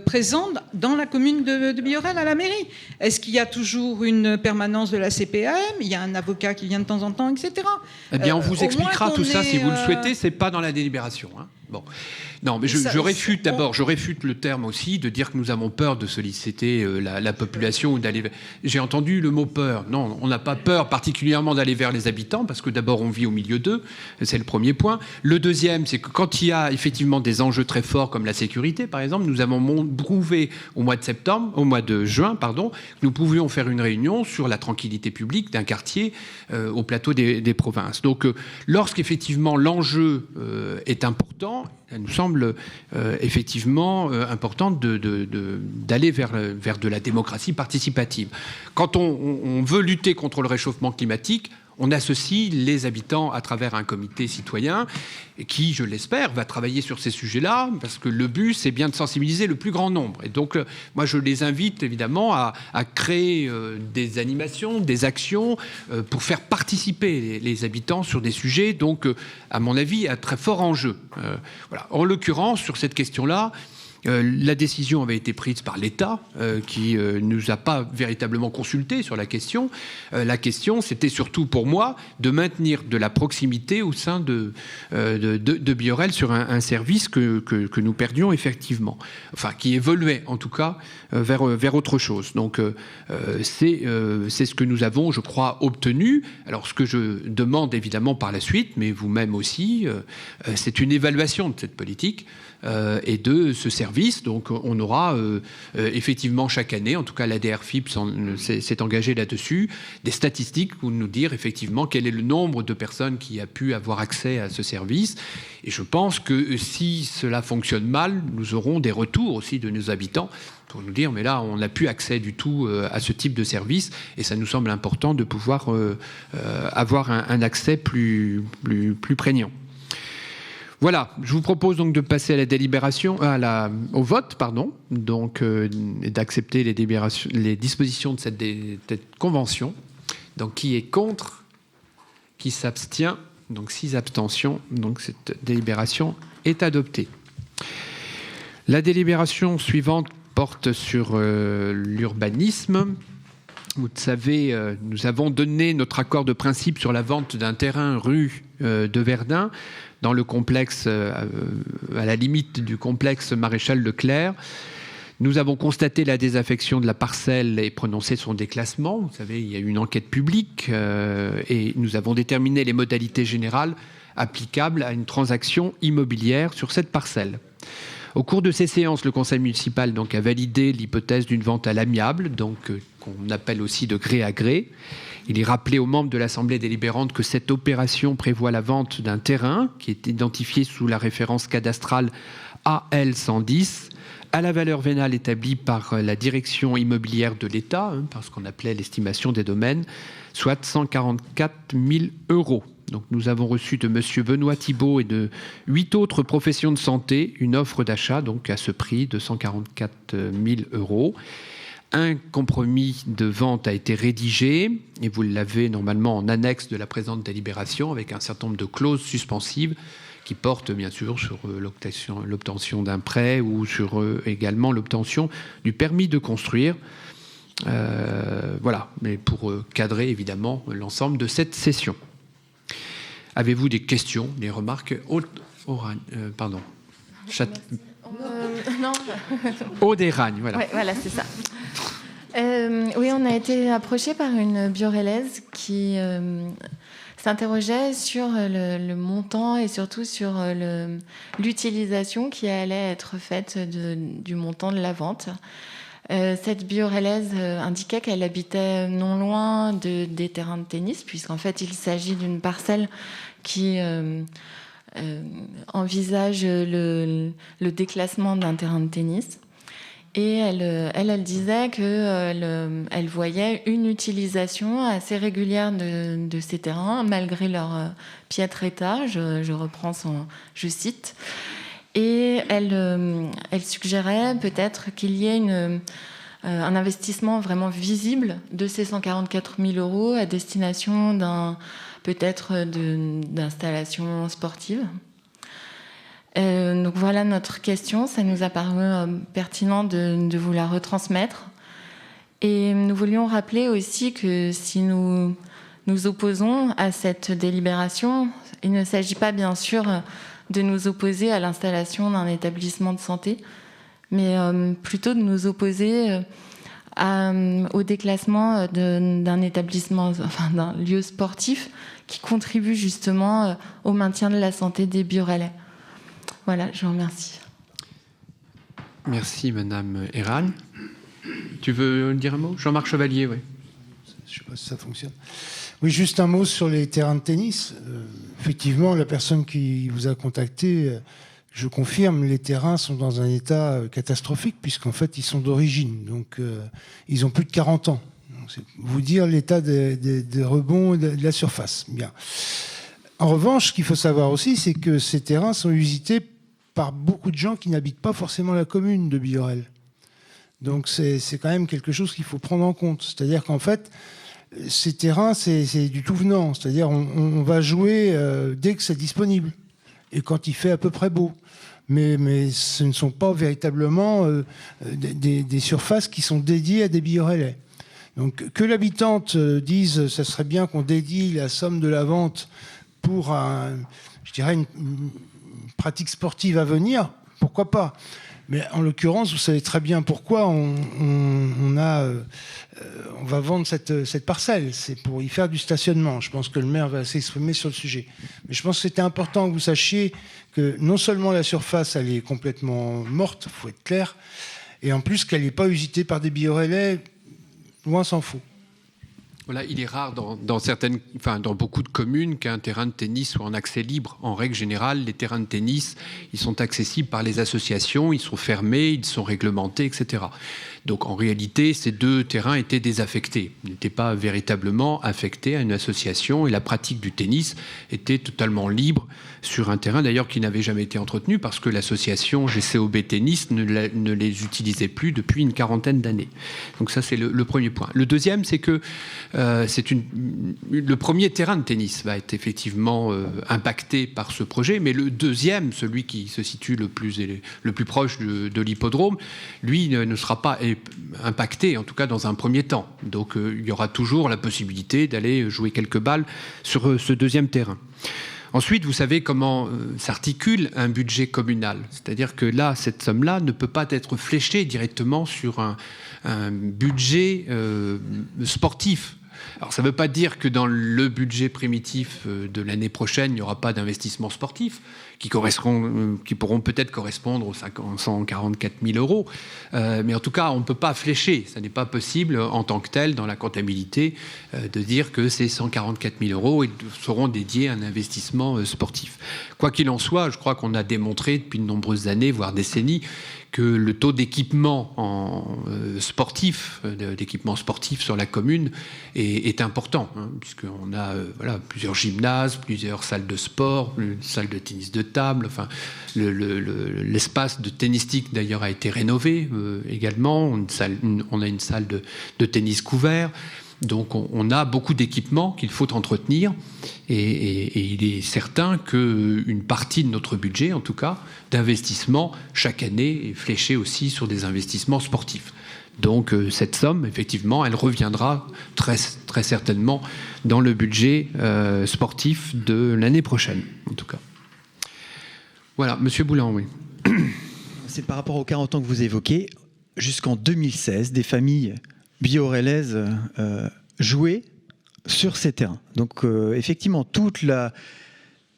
présents dans la commune de Biorel à la mairie. Est-ce qu'il y a toujours une permanence de la CPAM? Il y a un avocat qui vient de temps en temps, etc. Eh bien, on vous expliquera tout ça si vous le souhaitez. C'est pas dans la délibération. Hein. Bon. Non, mais je réfute d'abord, je réfute le terme aussi de dire que nous avons peur de solliciter la population ou d'aller. J'ai entendu le mot peur. Non, on n'a pas peur particulièrement d'aller vers les habitants parce que d'abord on vit au milieu d'eux, c'est le premier point. Le deuxième, c'est que quand il y a effectivement des enjeux très forts comme la sécurité, par exemple, nous avons prouvé au mois de juin, que nous pouvions faire une réunion sur la tranquillité publique d'un quartier au plateau des provinces. Donc, lorsqu'effectivement l'enjeu est important, il nous semble effectivement important d'aller vers de la démocratie participative. Quand on veut lutter contre le réchauffement climatique, on associe les habitants à travers un comité citoyen qui, je l'espère, va travailler sur ces sujets-là, parce que le but, c'est bien de sensibiliser le plus grand nombre. Et donc, moi, je les invite évidemment à créer des animations, des actions pour faire participer les habitants sur des sujets, donc, à mon avis, à très fort enjeu. Voilà. En l'occurrence, sur cette question-là, la décision avait été prise par l'État, qui ne nous a pas véritablement consultés sur la question. La question, c'était surtout pour moi de maintenir de la proximité au sein de Biorel sur un service que nous perdions effectivement, enfin qui évoluait en tout cas vers autre chose. Donc c'est ce que nous avons, je crois, obtenu. Alors ce que je demande évidemment par la suite, mais vous-même aussi, c'est une évaluation de cette politique et de ce service. Donc on aura effectivement chaque année, en tout cas la DRFIP s'est engagée là-dessus, des statistiques pour nous dire effectivement quel est le nombre de personnes qui a pu avoir accès à ce service. Et je pense que si cela fonctionne mal, nous aurons des retours aussi de nos habitants pour nous dire mais là on n'a plus accès du tout à ce type de service, et ça nous semble important de pouvoir avoir un accès plus prégnant. Voilà, je vous propose donc de passer à la délibération, au vote, donc d'accepter les dispositions de cette convention. Donc qui est contre, qui s'abstient, donc 6 abstentions, donc cette délibération est adoptée. La délibération suivante porte sur l'urbanisme. Vous le savez, nous avons donné notre accord de principe sur la vente d'un terrain rue de Verdun, dans le complexe, à la limite du complexe Maréchal Leclerc. Nous avons constaté la désaffection de la parcelle et prononcé son déclassement. Vous savez, il y a eu une enquête publique et nous avons déterminé les modalités générales applicables à une transaction immobilière sur cette parcelle. Au cours de ces séances, le conseil municipal donc, a validé l'hypothèse d'une vente à l'amiable, donc qu'on appelle aussi de gré à gré. Il est rappelé aux membres de l'Assemblée délibérante que cette opération prévoit la vente d'un terrain qui est identifié sous la référence cadastrale AL 110 à la valeur vénale établie par la direction immobilière de l'État, par ce qu'on appelait l'estimation des domaines, soit 144 000 €. Donc nous avons reçu de M. Benoît Thibault et de 8 autres professions de santé une offre d'achat donc à ce prix de 144 000 €. Un compromis de vente a été rédigé, et vous l'avez normalement en annexe de la présente délibération, avec un certain nombre de clauses suspensives qui portent bien sûr sur l'obtention d'un prêt ou sur également l'obtention du permis de construire. Voilà, mais pour cadrer évidemment l'ensemble de cette session. Avez-vous des questions, des remarques? Pardon. Non. Aude-et-Ragne, voilà. Ouais, voilà, c'est ça. Oui, on a été approché par une biorelaise qui s'interrogeait sur le montant et surtout sur l'utilisation qui allait être faite du montant de la vente. Cette biorelaise indiquait qu'elle habitait non loin des terrains de tennis, puisqu'en fait il s'agit d'une parcelle qui envisage le déclassement d'un terrain de tennis. Et elle disait qu'elle voyait une utilisation assez régulière de ces terrains, malgré leur piètre état, je reprends je cite. Et elle suggérait peut-être qu'il y ait un investissement vraiment visible de ces 144 000 € à destination d'installations sportives. Donc voilà notre question, ça nous a paru pertinent de vous la retransmettre. Et nous voulions rappeler aussi que si nous nous opposons à cette délibération, il ne s'agit pas bien sûr de nous opposer à l'installation d'un établissement de santé, mais plutôt de nous opposer au déclassement d'un établissement, enfin d'un lieu sportif qui contribue justement au maintien de la santé des Biorélais. Voilà, je vous remercie. Merci, Madame Erral. Tu veux dire un mot ? Jean-Marc Chevalier, oui. Je ne sais pas si ça fonctionne. Oui, juste un mot sur les terrains de tennis. Effectivement, la personne qui vous a contacté, je confirme, les terrains sont dans un état catastrophique, puisqu'en fait, ils sont d'origine. Donc, ils ont plus de 40 ans. Donc, c'est vous dire l'état des rebonds de la surface. Bien. En revanche, ce qu'il faut savoir aussi, c'est que ces terrains sont usités par beaucoup de gens qui n'habitent pas forcément la commune de Biorel. Donc c'est quand même quelque chose qu'il faut prendre en compte. C'est-à-dire qu'en fait, ces terrains, c'est du tout venant. C'est-à-dire on va jouer dès que c'est disponible et quand il fait à peu près beau. Mais ce ne sont pas véritablement des surfaces qui sont dédiées à des Biorelais. Donc que l'habitante dise « ça serait bien qu'on dédie la somme de la vente pour une pratique sportive à venir, pourquoi pas ? Mais en l'occurrence, vous savez très bien pourquoi on va vendre cette parcelle. C'est pour y faire du stationnement. Je pense que le maire va s'exprimer sur le sujet. Mais je pense que c'était important que vous sachiez que non seulement la surface, elle est complètement morte, il faut être clair, et en plus qu'elle n'est pas usitée par des Biorélais, loin s'en faut. Voilà, il est rare dans beaucoup de communes qu'un terrain de tennis soit en accès libre. En règle générale, les terrains de tennis, ils sont accessibles par les associations, ils sont fermés, ils sont réglementés, etc. Donc en réalité, ces deux terrains étaient désaffectés, n'étaient pas véritablement affectés à une association et la pratique du tennis était totalement libre sur un terrain d'ailleurs qui n'avait jamais été entretenu parce que l'association GCOB Tennis ne les utilisait plus depuis une quarantaine d'années. Donc ça, c'est le premier point. Le deuxième, c'est que le premier terrain de tennis va être effectivement impacté par ce projet, mais le deuxième, celui qui se situe le plus proche de l'hippodrome, lui ne sera pas impacté, en tout cas dans un premier temps. Donc il y aura toujours la possibilité d'aller jouer quelques balles sur ce deuxième terrain. Ensuite, vous savez comment s'articule un budget communal. C'est-à-dire que là, cette somme-là ne peut pas être fléchée directement sur un budget sportif. Alors ça ne veut pas dire que dans le budget primitif de l'année prochaine, il n'y aura pas d'investissement sportif qui pourront peut-être correspondre aux 144 000 €. Mais en tout cas, on ne peut pas flécher. Ça n'est pas possible en tant que tel dans la comptabilité de dire que ces 144 000 € seront dédiés à un investissement sportif. Quoi qu'il en soit, je crois qu'on a démontré depuis de nombreuses années, voire décennies, que le taux d'équipement sportif sur la commune est important, hein, puisqu'on a plusieurs gymnases, plusieurs salles de sport, une salle de tennis de table, enfin, l'espace de tennistique d'ailleurs a été rénové également, on a une salle de tennis couvert. Donc on a beaucoup d'équipements qu'il faut entretenir et il est certain qu'une partie de notre budget, en tout cas, d'investissement chaque année est fléchée aussi sur des investissements sportifs. Donc cette somme, effectivement, elle reviendra très, très certainement dans le budget sportif de l'année prochaine, en tout cas. Voilà, Monsieur Boulan, oui. C'est par rapport aux 40 ans que vous évoquez. Jusqu'en 2016, des familles biorélaises jouaient sur ces terrains. Donc effectivement, toute la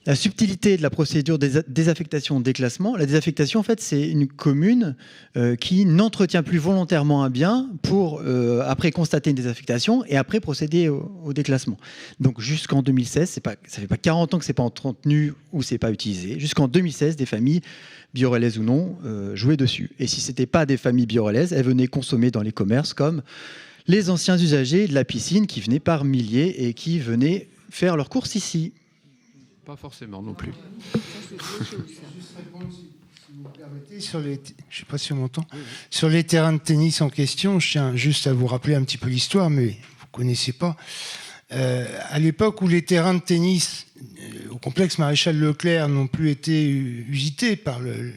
la subtilité de la procédure des désaffectation déclassement. La désaffectation, en fait, c'est une commune qui n'entretient plus volontairement un bien pour après constater une désaffectation et après procéder au déclassement. Donc jusqu'en 2016, ça fait pas 40 ans que c'est pas entretenu ou c'est pas utilisé. Jusqu'en 2016, des familles biorélaises ou non jouaient dessus. Et si c'était pas des familles biorélaises, elles venaient consommer dans les commerces comme les anciens usagers de la piscine qui venaient par milliers et qui venaient faire leurs courses ici. Pas forcément non plus. Je ne sais pas si on m'entend. Sur les terrains de tennis en question, je tiens juste à vous rappeler un petit peu l'histoire, mais vous ne connaissez pas. À l'époque où les terrains de tennis au complexe Maréchal Leclerc n'ont plus été usités par le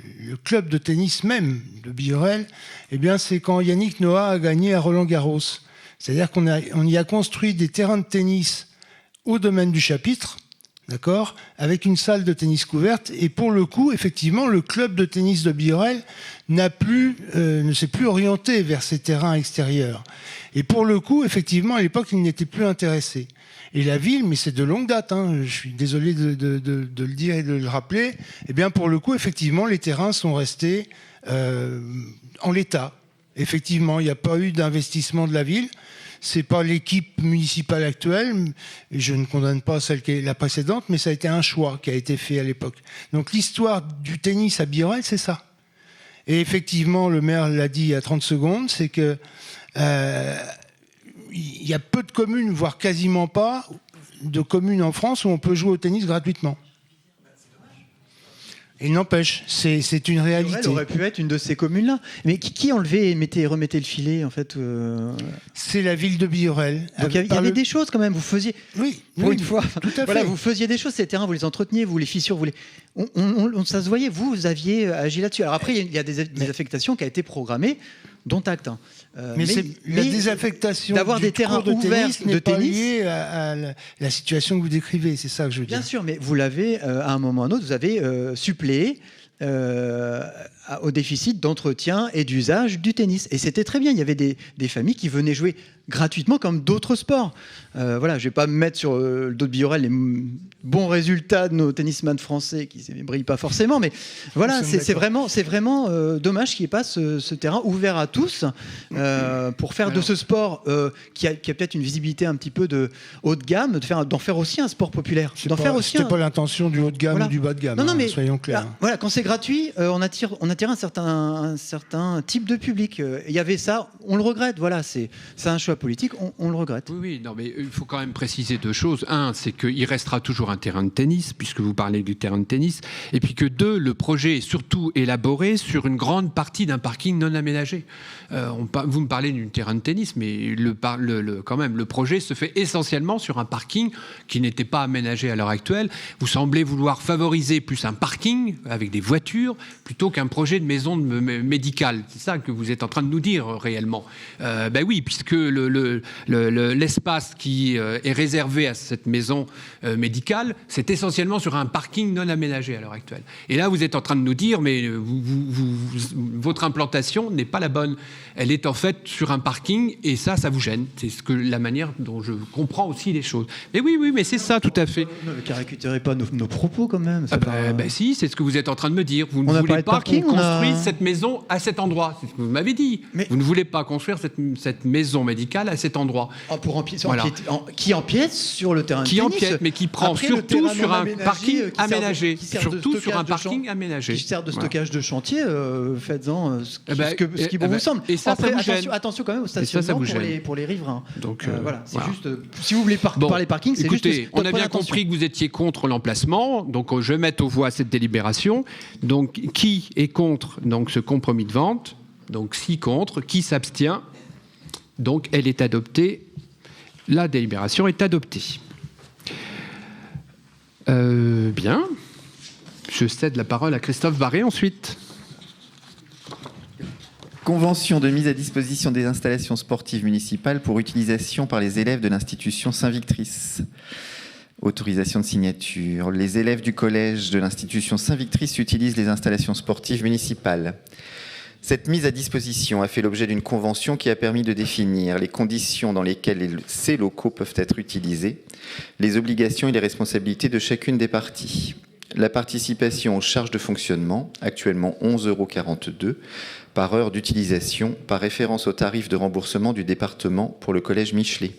club de tennis même de Biorel, eh bien c'est quand Yannick Noah a gagné à Roland-Garros. C'est-à-dire qu'on y a construit des terrains de tennis au domaine du chapitre, d'accord, avec une salle de tennis couverte. Et pour le coup, effectivement, le club de tennis de Biorel ne s'est plus orienté vers ces terrains extérieurs. Et pour le coup, effectivement, à l'époque, il n'était plus intéressé. Et la ville, mais c'est de longue date, hein, je suis désolé de le dire et de le rappeler, eh bien, pour le coup, effectivement, les terrains sont restés en l'état. Effectivement, il n'y a pas eu d'investissement de la ville. C'est pas l'équipe municipale actuelle, et je ne condamne pas celle qui est la précédente, mais ça a été un choix qui a été fait à l'époque. Donc l'histoire du tennis à Biorel, c'est ça. Et effectivement, le maire l'a dit il y a 30 secondes, c'est que il y a peu de communes, voire quasiment pas, de communes en France où on peut jouer au tennis gratuitement. Il n'empêche, c'est une réalité. Elle aurait pu être une de ces communes-là. Mais qui enlevait et remettait le filet, en fait C'est la ville de Biorel. Donc il y avait des choses quand même. Vous faisiez, une fois, tout à fait. Voilà, vous faisiez des choses. Ces terrains, vous les entreteniez, vous les fissures, ça se voyait. Vous aviez agi là-dessus. Alors après, il y a des affectations qui a été programmées, dont acte. Mais la désaffectation d'avoir des terrains ouverts de tennis n'est pas liée à la situation que vous décrivez, c'est ça que je veux dire. Bien sûr, mais vous l'avez, à un moment ou à un autre, vous avez suppléé au déficit d'entretien et d'usage du tennis. Et c'était très bien, il y avait des familles qui venaient jouer gratuitement comme d'autres sports. Voilà, je ne vais pas me mettre sur le dos de Biorel les bons résultats de nos tennisman français qui ne brillent pas forcément, mais voilà, c'est vraiment dommage qu'il n'y ait pas ce terrain ouvert à tous pour faire de ce sport qui a peut-être une visibilité un petit peu de haut de gamme, d'en faire aussi un sport populaire. C'était pas l'intention du haut de gamme ou du bas de gamme, non, mais soyons clairs. Là, voilà, quand c'est gratuit, on attire un certain type de public. Il y avait ça, on le regrette, voilà, c'est un choix politique, on le regrette. Oui, non, mais il faut quand même préciser deux choses. Un, c'est qu'il restera toujours un terrain de tennis, puisque vous parlez du terrain de tennis. Et puis que deux, le projet est surtout élaboré sur une grande partie d'un parking non aménagé. Vous me parlez du terrain de tennis, mais quand même, le projet se fait essentiellement sur un parking qui n'était pas aménagé à l'heure actuelle. Vous semblez vouloir favoriser plus un parking avec des voitures plutôt qu'un projet de maison médicale. C'est ça que vous êtes en train de nous dire réellement. Ben oui, puisque l'espace qui est réservé à cette maison médicale, c'est essentiellement sur un parking non aménagé à l'heure actuelle. Et là, vous êtes en train de nous dire, mais votre implantation n'est pas la bonne. Elle est en fait sur un parking, et ça vous gêne. C'est la manière dont je comprends aussi les choses. Mais oui, mais c'est ça, tout à fait. Ne caricaturez pas nos propos quand même. Si, c'est ce que vous êtes en train de me dire. Vous ne voulez pas qu'on construise cette maison à cet endroit. C'est ce que vous m'avez dit. Mais vous ne voulez pas construire cette maison médicale à cet endroit. Pour empiéter, qui empiète sur le terrain de tennis. Qui empiète, mais qui prend surtout sur un parking aménagé. Surtout sur un parking aménagé. Qui sert de stockage de chantier. Faites-en ce qui vous semble. Et ça, après, ça vous attention quand même au stationnement pour les riverains. Donc voilà, c'est juste. Si vous voulez parler parking, c'est juste. Écoutez, on a bien compris que vous étiez contre l'emplacement. Donc je vais mettre aux voix cette délibération. Donc qui est contre ce compromis de vente? Donc 6 contre. Qui s'abstient? Donc elle est adoptée. La délibération est adoptée. Bien. Je cède la parole à Christophe Barré ensuite. Convention de mise à disposition des installations sportives municipales pour utilisation par les élèves de l'institution Saint-Victrice. Autorisation de signature. Les élèves du collège de l'institution Saint-Victrice utilisent les installations sportives municipales. Cette mise à disposition a fait l'objet d'une convention qui a permis de définir les conditions dans lesquelles ces locaux peuvent être utilisés, les obligations et les responsabilités de chacune des parties. La participation aux charges de fonctionnement, actuellement 11,42 € par heure d'utilisation, par référence au tarif de remboursement du département pour le collège Michelet.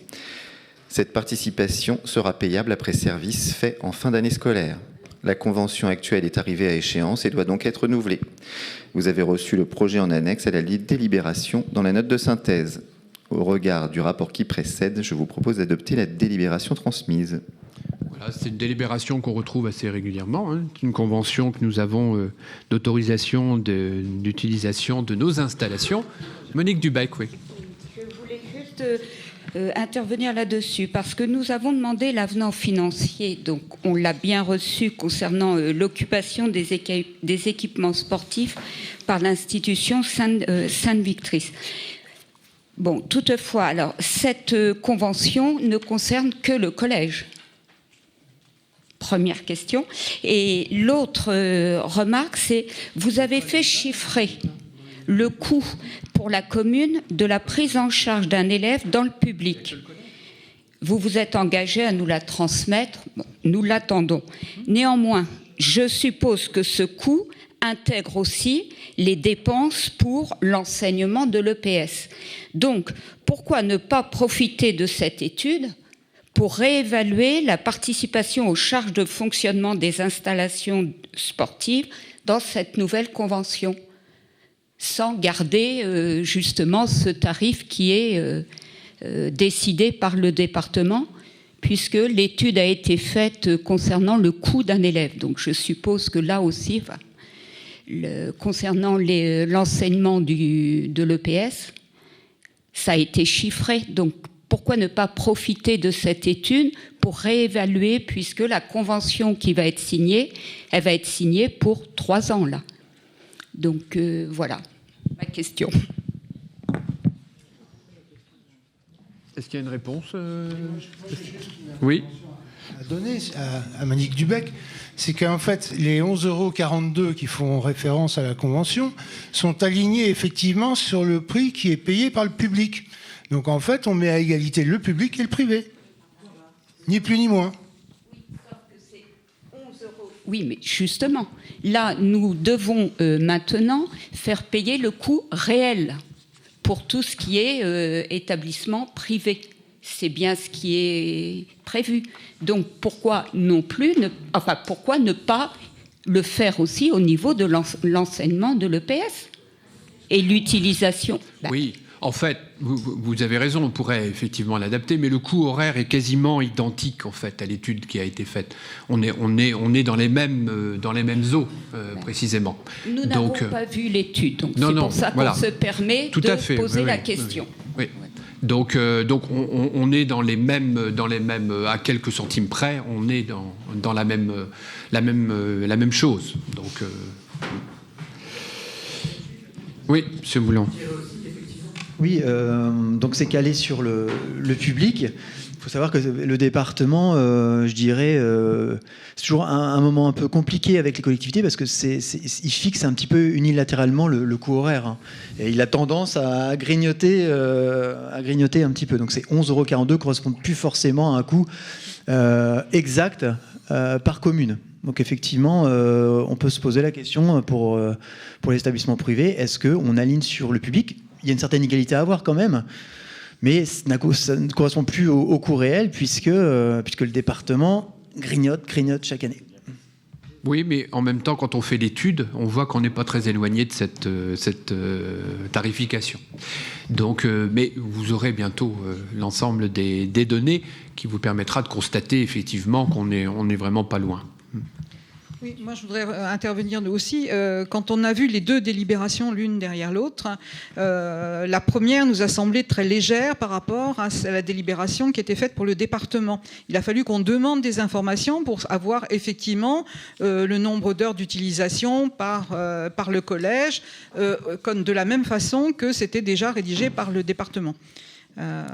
Cette participation sera payable après service fait en fin d'année scolaire. La convention actuelle est arrivée à échéance et doit donc être renouvelée. Vous avez reçu le projet en annexe à la délibération dans la note de synthèse. Au regard du rapport qui précède, je vous propose d'adopter la délibération transmise. Voilà, c'est une délibération qu'on retrouve assez régulièrement. C'est une convention que nous avons d'autorisation d'utilisation de nos installations. Monique Dubec, oui. Je voulais juste intervenir là-dessus parce que nous avons demandé l'avenant financier, donc on l'a bien reçu concernant l'occupation des équipements sportifs par l'institution Sainte-Victrice. Bon, toutefois, alors cette convention ne concerne que le collège. Première question. Et l'autre remarque, c'est vous avez fait chiffrer le coût pour la commune de la prise en charge d'un élève dans le public. Vous vous êtes engagé à nous la transmettre, bon, nous l'attendons. Néanmoins, je suppose que ce coût intègre aussi les dépenses pour l'enseignement de l'EPS. Donc, pourquoi ne pas profiter de cette étude pour réévaluer la participation aux charges de fonctionnement des installations sportives dans cette nouvelle convention, sans garder justement ce tarif qui est décidé par le département, puisque l'étude a été faite concernant le coût d'un élève. Donc je suppose que là aussi, concernant l'enseignement de l'EPS, ça a été chiffré. Donc pourquoi ne pas profiter de cette étude pour réévaluer, puisque la convention qui va être signée, elle va être signée pour 3 ans là. Donc voilà ma question. Est-ce qu'il y a une réponse Oui. À donner à Monique Dubec, c'est qu'en fait, les 11,42 € qui font référence à la Convention sont alignés effectivement sur le prix qui est payé par le public. Donc en fait, on met à égalité le public et le privé. Ni plus ni moins. Oui, mais justement, là, nous devons maintenant faire payer le coût réel pour tout ce qui est établissement privé. C'est bien ce qui est prévu. Donc, pourquoi pourquoi ne pas le faire aussi au niveau de l'enseignement de l'EPS et l'utilisation Oui. En fait, vous avez raison, on pourrait effectivement l'adapter, mais le coût horaire est quasiment identique en fait à l'étude qui a été faite. On est dans les mêmes eaux précisément. Nous n'avons pas vu l'étude, donc c'est pour ça qu'on se permet de poser la question. Oui. Donc on est dans les mêmes à quelques centimes près, on est dans la même chose. Donc oui, M. Boulan. Oui, donc c'est calé sur le public. Il faut savoir que le département, je dirais, c'est toujours un moment un peu compliqué avec les collectivités parce que il fixe un petit peu unilatéralement le coût horaire. Hein. Et il a tendance à grignoter un petit peu. Donc ces 11,42 € ne correspondent plus forcément à un coût exact par commune. Donc effectivement, on peut se poser la question pour les établissements privés, est-ce qu'on aligne sur le public ? Il y a une certaine égalité à avoir quand même, mais ça ne correspond plus au coût réel puisque le département grignote chaque année. Oui, mais en même temps, quand on fait l'étude, on voit qu'on n'est pas très éloigné de cette tarification. Donc, mais vous aurez bientôt l'ensemble des données qui vous permettra de constater effectivement qu'on est vraiment pas loin. Oui, moi je voudrais intervenir aussi. Quand on a vu les deux délibérations l'une derrière l'autre, la première nous a semblé très légère par rapport à la délibération qui était faite pour le département. Il a fallu qu'on demande des informations pour avoir effectivement le nombre d'heures d'utilisation par le collège, comme de la même façon que c'était déjà rédigé par le département.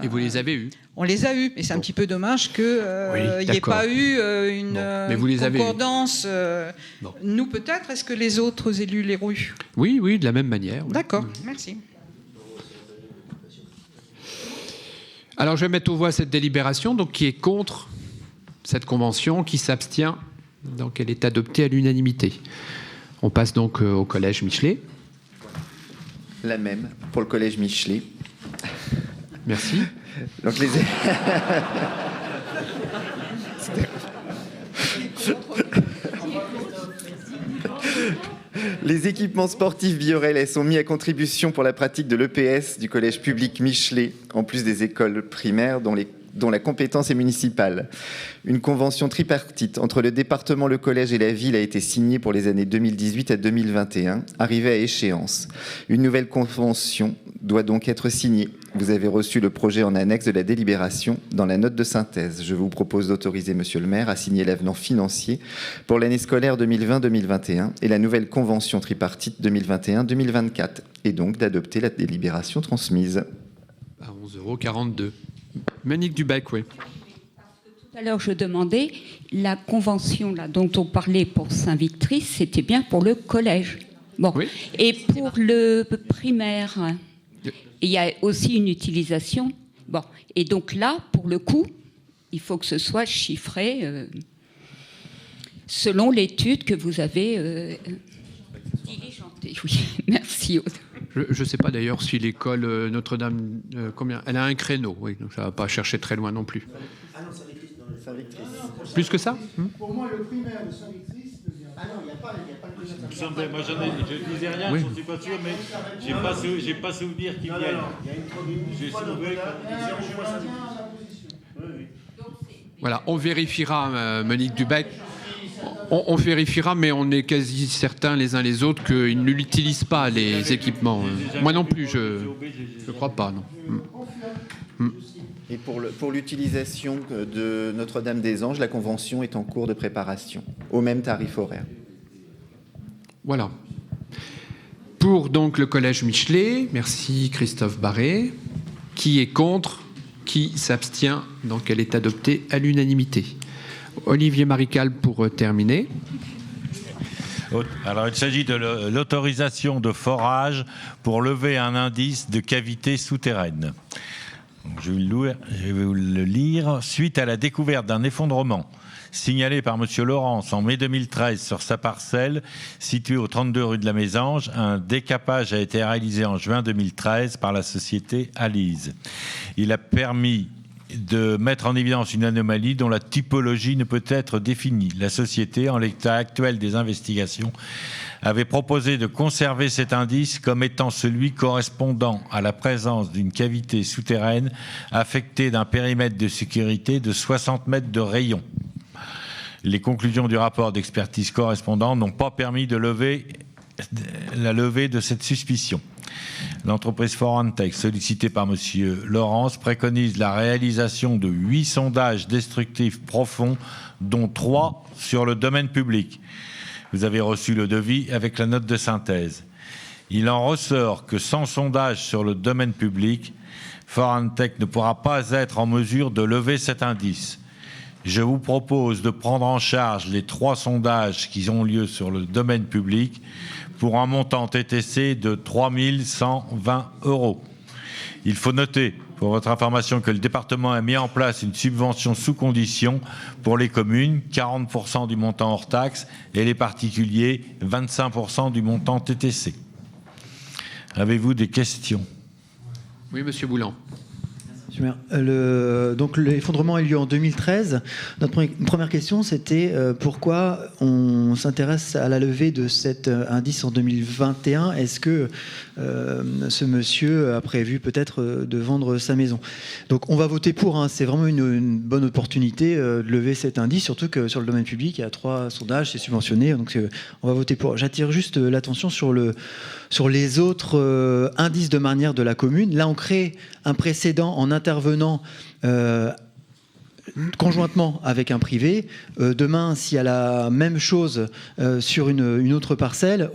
Et vous les avez eus? On les a eus, et c'est un petit peu dommage qu'il n'y ait pas eu une concordance. Nous peut-être, est-ce que les autres élus les ont eu? Oui, de la même manière. Oui. D'accord, merci. Alors je vais mettre aux voix cette délibération, donc qui est contre cette convention, qui s'abstient, donc elle est adoptée à l'unanimité. On passe donc au collège Michelet. La même pour le collège Michelet. Merci. Donc les équipements sportifs Biorélais sont mis à contribution pour la pratique de l'EPS du collège public Michelet, en plus des écoles primaires dont la compétence est municipale. Une convention tripartite entre le département, le collège et la ville a été signée pour les années 2018 à 2021, arrivée à échéance. Une nouvelle convention doit donc être signée. Vous avez reçu le projet en annexe de la délibération dans la note de synthèse. Je vous propose d'autoriser Monsieur le maire à signer l'avenant financier pour l'année scolaire 2020-2021 et la nouvelle convention tripartite 2021-2024 et donc d'adopter la délibération transmise. À 11,42 €. Monique Dubec, oui. Tout à l'heure, je demandais, la convention là, dont on parlait pour Saint-Victrice, c'était bien pour le collège. Bon. Oui. Et pour le primaire, il y a aussi une utilisation. Bon. Et donc là, pour le coup, il faut que ce soit chiffré selon l'étude que vous avez diligentée. Oui, merci. Je ne sais pas d'ailleurs si l'école Notre-Dame, combien elle a un créneau, oui, donc ça ne va pas chercher très loin non plus. Ah non, Saint-Victrice. Plus que ça Pour moi, le primaire de Saint-Victrice... Ah non, il n'y a pas le primaire. Moi, je ne disais rien, je ne suis pas sûr, mais j'ai pas souvenir qu'il vienne. J'ai soulevé Voilà, on vérifiera, Monique Dubec. On vérifiera, mais on est quasi certains les uns les autres qu'ils ne l'utilisent pas, les équipements. Moi non plus, je ne crois pas, non. Et pour l'utilisation de Notre-Dame-des-Anges, la convention est en cours de préparation, au même tarif horaire. Voilà. Pour donc le collège Michelet, merci Christophe Barré. Qui est contre? Qui s'abstient? Donc elle est adoptée à l'unanimité. Olivier Marical pour terminer. Alors, il s'agit de l'autorisation de forage pour lever un indice de cavité souterraine. Donc, je vais vous le lire. Suite à la découverte d'un effondrement signalé par M. Laurence en mai 2013 sur sa parcelle située au 32 rue de la Mésange, un décapage a été réalisé en juin 2013 par la société Alise. Il a permis de mettre en évidence une anomalie dont la typologie ne peut être définie. La société, en l'état actuel des investigations, avait proposé de conserver cet indice comme étant celui correspondant à la présence d'une cavité souterraine affectée d'un périmètre de sécurité de 60 mètres de rayon. Les conclusions du rapport d'expertise correspondant n'ont pas permis de la levée de cette suspicion. L'entreprise Forantec, sollicitée par M. Laurence, préconise la réalisation de 8 sondages destructifs profonds, dont 3 sur le domaine public. Vous avez reçu le devis avec la note de synthèse. Il en ressort que sans sondage sur le domaine public, Forantec ne pourra pas être en mesure de lever cet indice. Je vous propose de prendre en charge les 3 sondages qui ont lieu sur le domaine public pour un montant TTC de 3 120 €. Il faut noter, pour votre information, que le département a mis en place une subvention sous condition pour les communes, 40% du montant hors taxe, et les particuliers, 25% du montant TTC. Avez-vous des questions? Oui, Monsieur Boulan. Donc l'effondrement a eu lieu en 2013. Notre première question, c'était pourquoi on s'intéresse à la levée de cet indice en 2021. Est-ce que ce monsieur a prévu peut-être de vendre sa maison? Donc on va voter pour. Hein. C'est vraiment une bonne opportunité de lever cet indice, surtout que sur le domaine public, il y a 3 sondages, c'est subventionné. Donc on va voter pour. J'attire juste l'attention sur les autres indices de manière de la commune. Là, on crée un précédent en intervenant conjointement avec un privé. Demain, s'il y a la même chose sur une autre parcelle,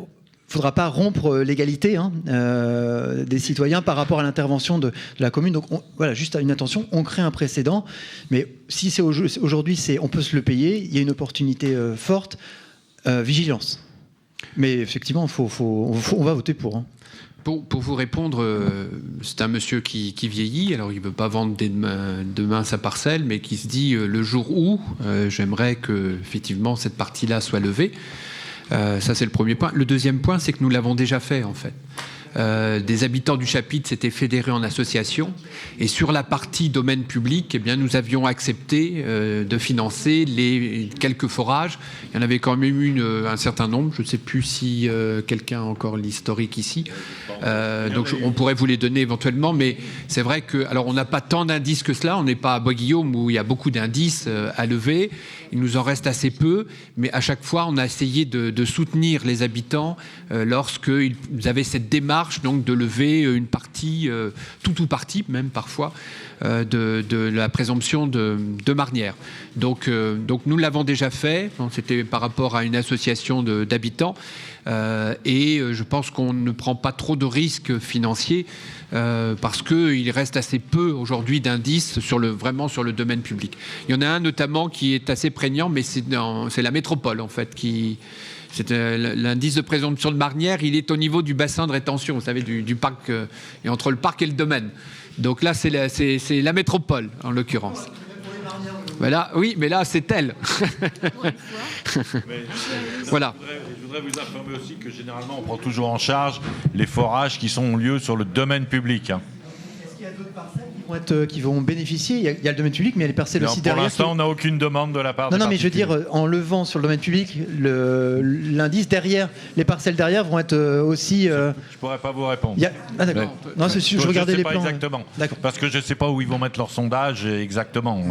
faudra pas rompre l'égalité des citoyens par rapport à l'intervention de la commune. Donc voilà, juste à une attention, on crée un précédent, mais si c'est aujourd'hui, on peut se le payer, il y a une opportunité forte, vigilance. Mais effectivement, on va voter pour. Pour vous répondre, c'est un monsieur qui vieillit, alors il ne veut pas vendre demain sa parcelle, mais qui se dit le jour où j'aimerais que effectivement cette partie-là soit levée. Ça, c'est le premier point. Le deuxième point, c'est que nous l'avons déjà fait, en fait. Des habitants du chapitre s'étaient fédérés en association, et sur la partie domaine public, eh bien, nous avions accepté de financer les quelques forages. Il y en avait quand même eu un certain nombre. Je ne sais plus si quelqu'un a encore l'historique ici. Donc on pourrait vous les donner éventuellement, mais c'est vrai que, alors on n'a pas tant d'indices que cela. On n'est pas à Bois-Guillaume où il y a beaucoup d'indices à lever. Il nous en reste assez peu, mais à chaque fois, on a essayé de soutenir les habitants lorsqu'ils avaient cette démarche donc de lever une partie, tout ou partie même parfois, de la présomption de marnière. Donc nous l'avons déjà fait. C'était par rapport à une association d'habitants. Et je pense qu'on ne prend pas trop de risques financiers parce qu'il reste assez peu aujourd'hui d'indices vraiment sur le domaine public. Il y en a un notamment qui est assez prégnant, mais c'est la métropole en fait c'est l'indice de présomption de marnière, il est au niveau du bassin de rétention, vous savez, du parc, et entre le parc et le domaine. Donc là, c'est la métropole, en l'occurrence. Voilà, oui, mais là, c'est elle. Voilà. Je voudrais vous informer aussi que généralement, on prend toujours en charge les forages qui ont lieu sur le domaine public. Est-ce qu'il y a d'autres parcelles qui vont bénéficier? Il y a le domaine public, mais il y a les parcelles aussi derrière. Pour l'instant, on n'a aucune demande de la part. Non, mais je veux dire, en levant sur le domaine public, l'indice derrière, les parcelles derrière vont être aussi. Je ne pourrais pas vous répondre. Ah d'accord. Non, je regardais les plans. Exactement. Parce que je ne sais pas où ils vont mettre leur sondage exactement,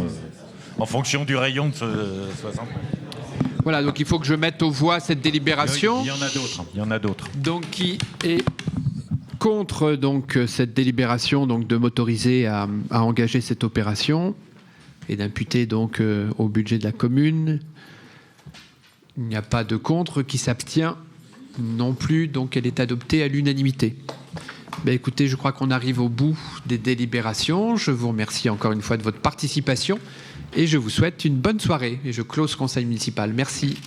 en fonction du rayon de 60. Voilà, donc il faut que je mette aux voix cette délibération. Il y en a d'autres. Donc qui est contre donc cette délibération donc de m'autoriser à engager cette opération et d'imputer donc au budget de la commune. Il n'y a pas de contre. Qui s'abstient non plus, donc elle est adoptée à l'unanimité. Ben écoutez, je crois qu'on arrive au bout des délibérations. Je vous remercie encore une fois de votre participation et je vous souhaite une bonne soirée. Et je close ce conseil municipal. Merci.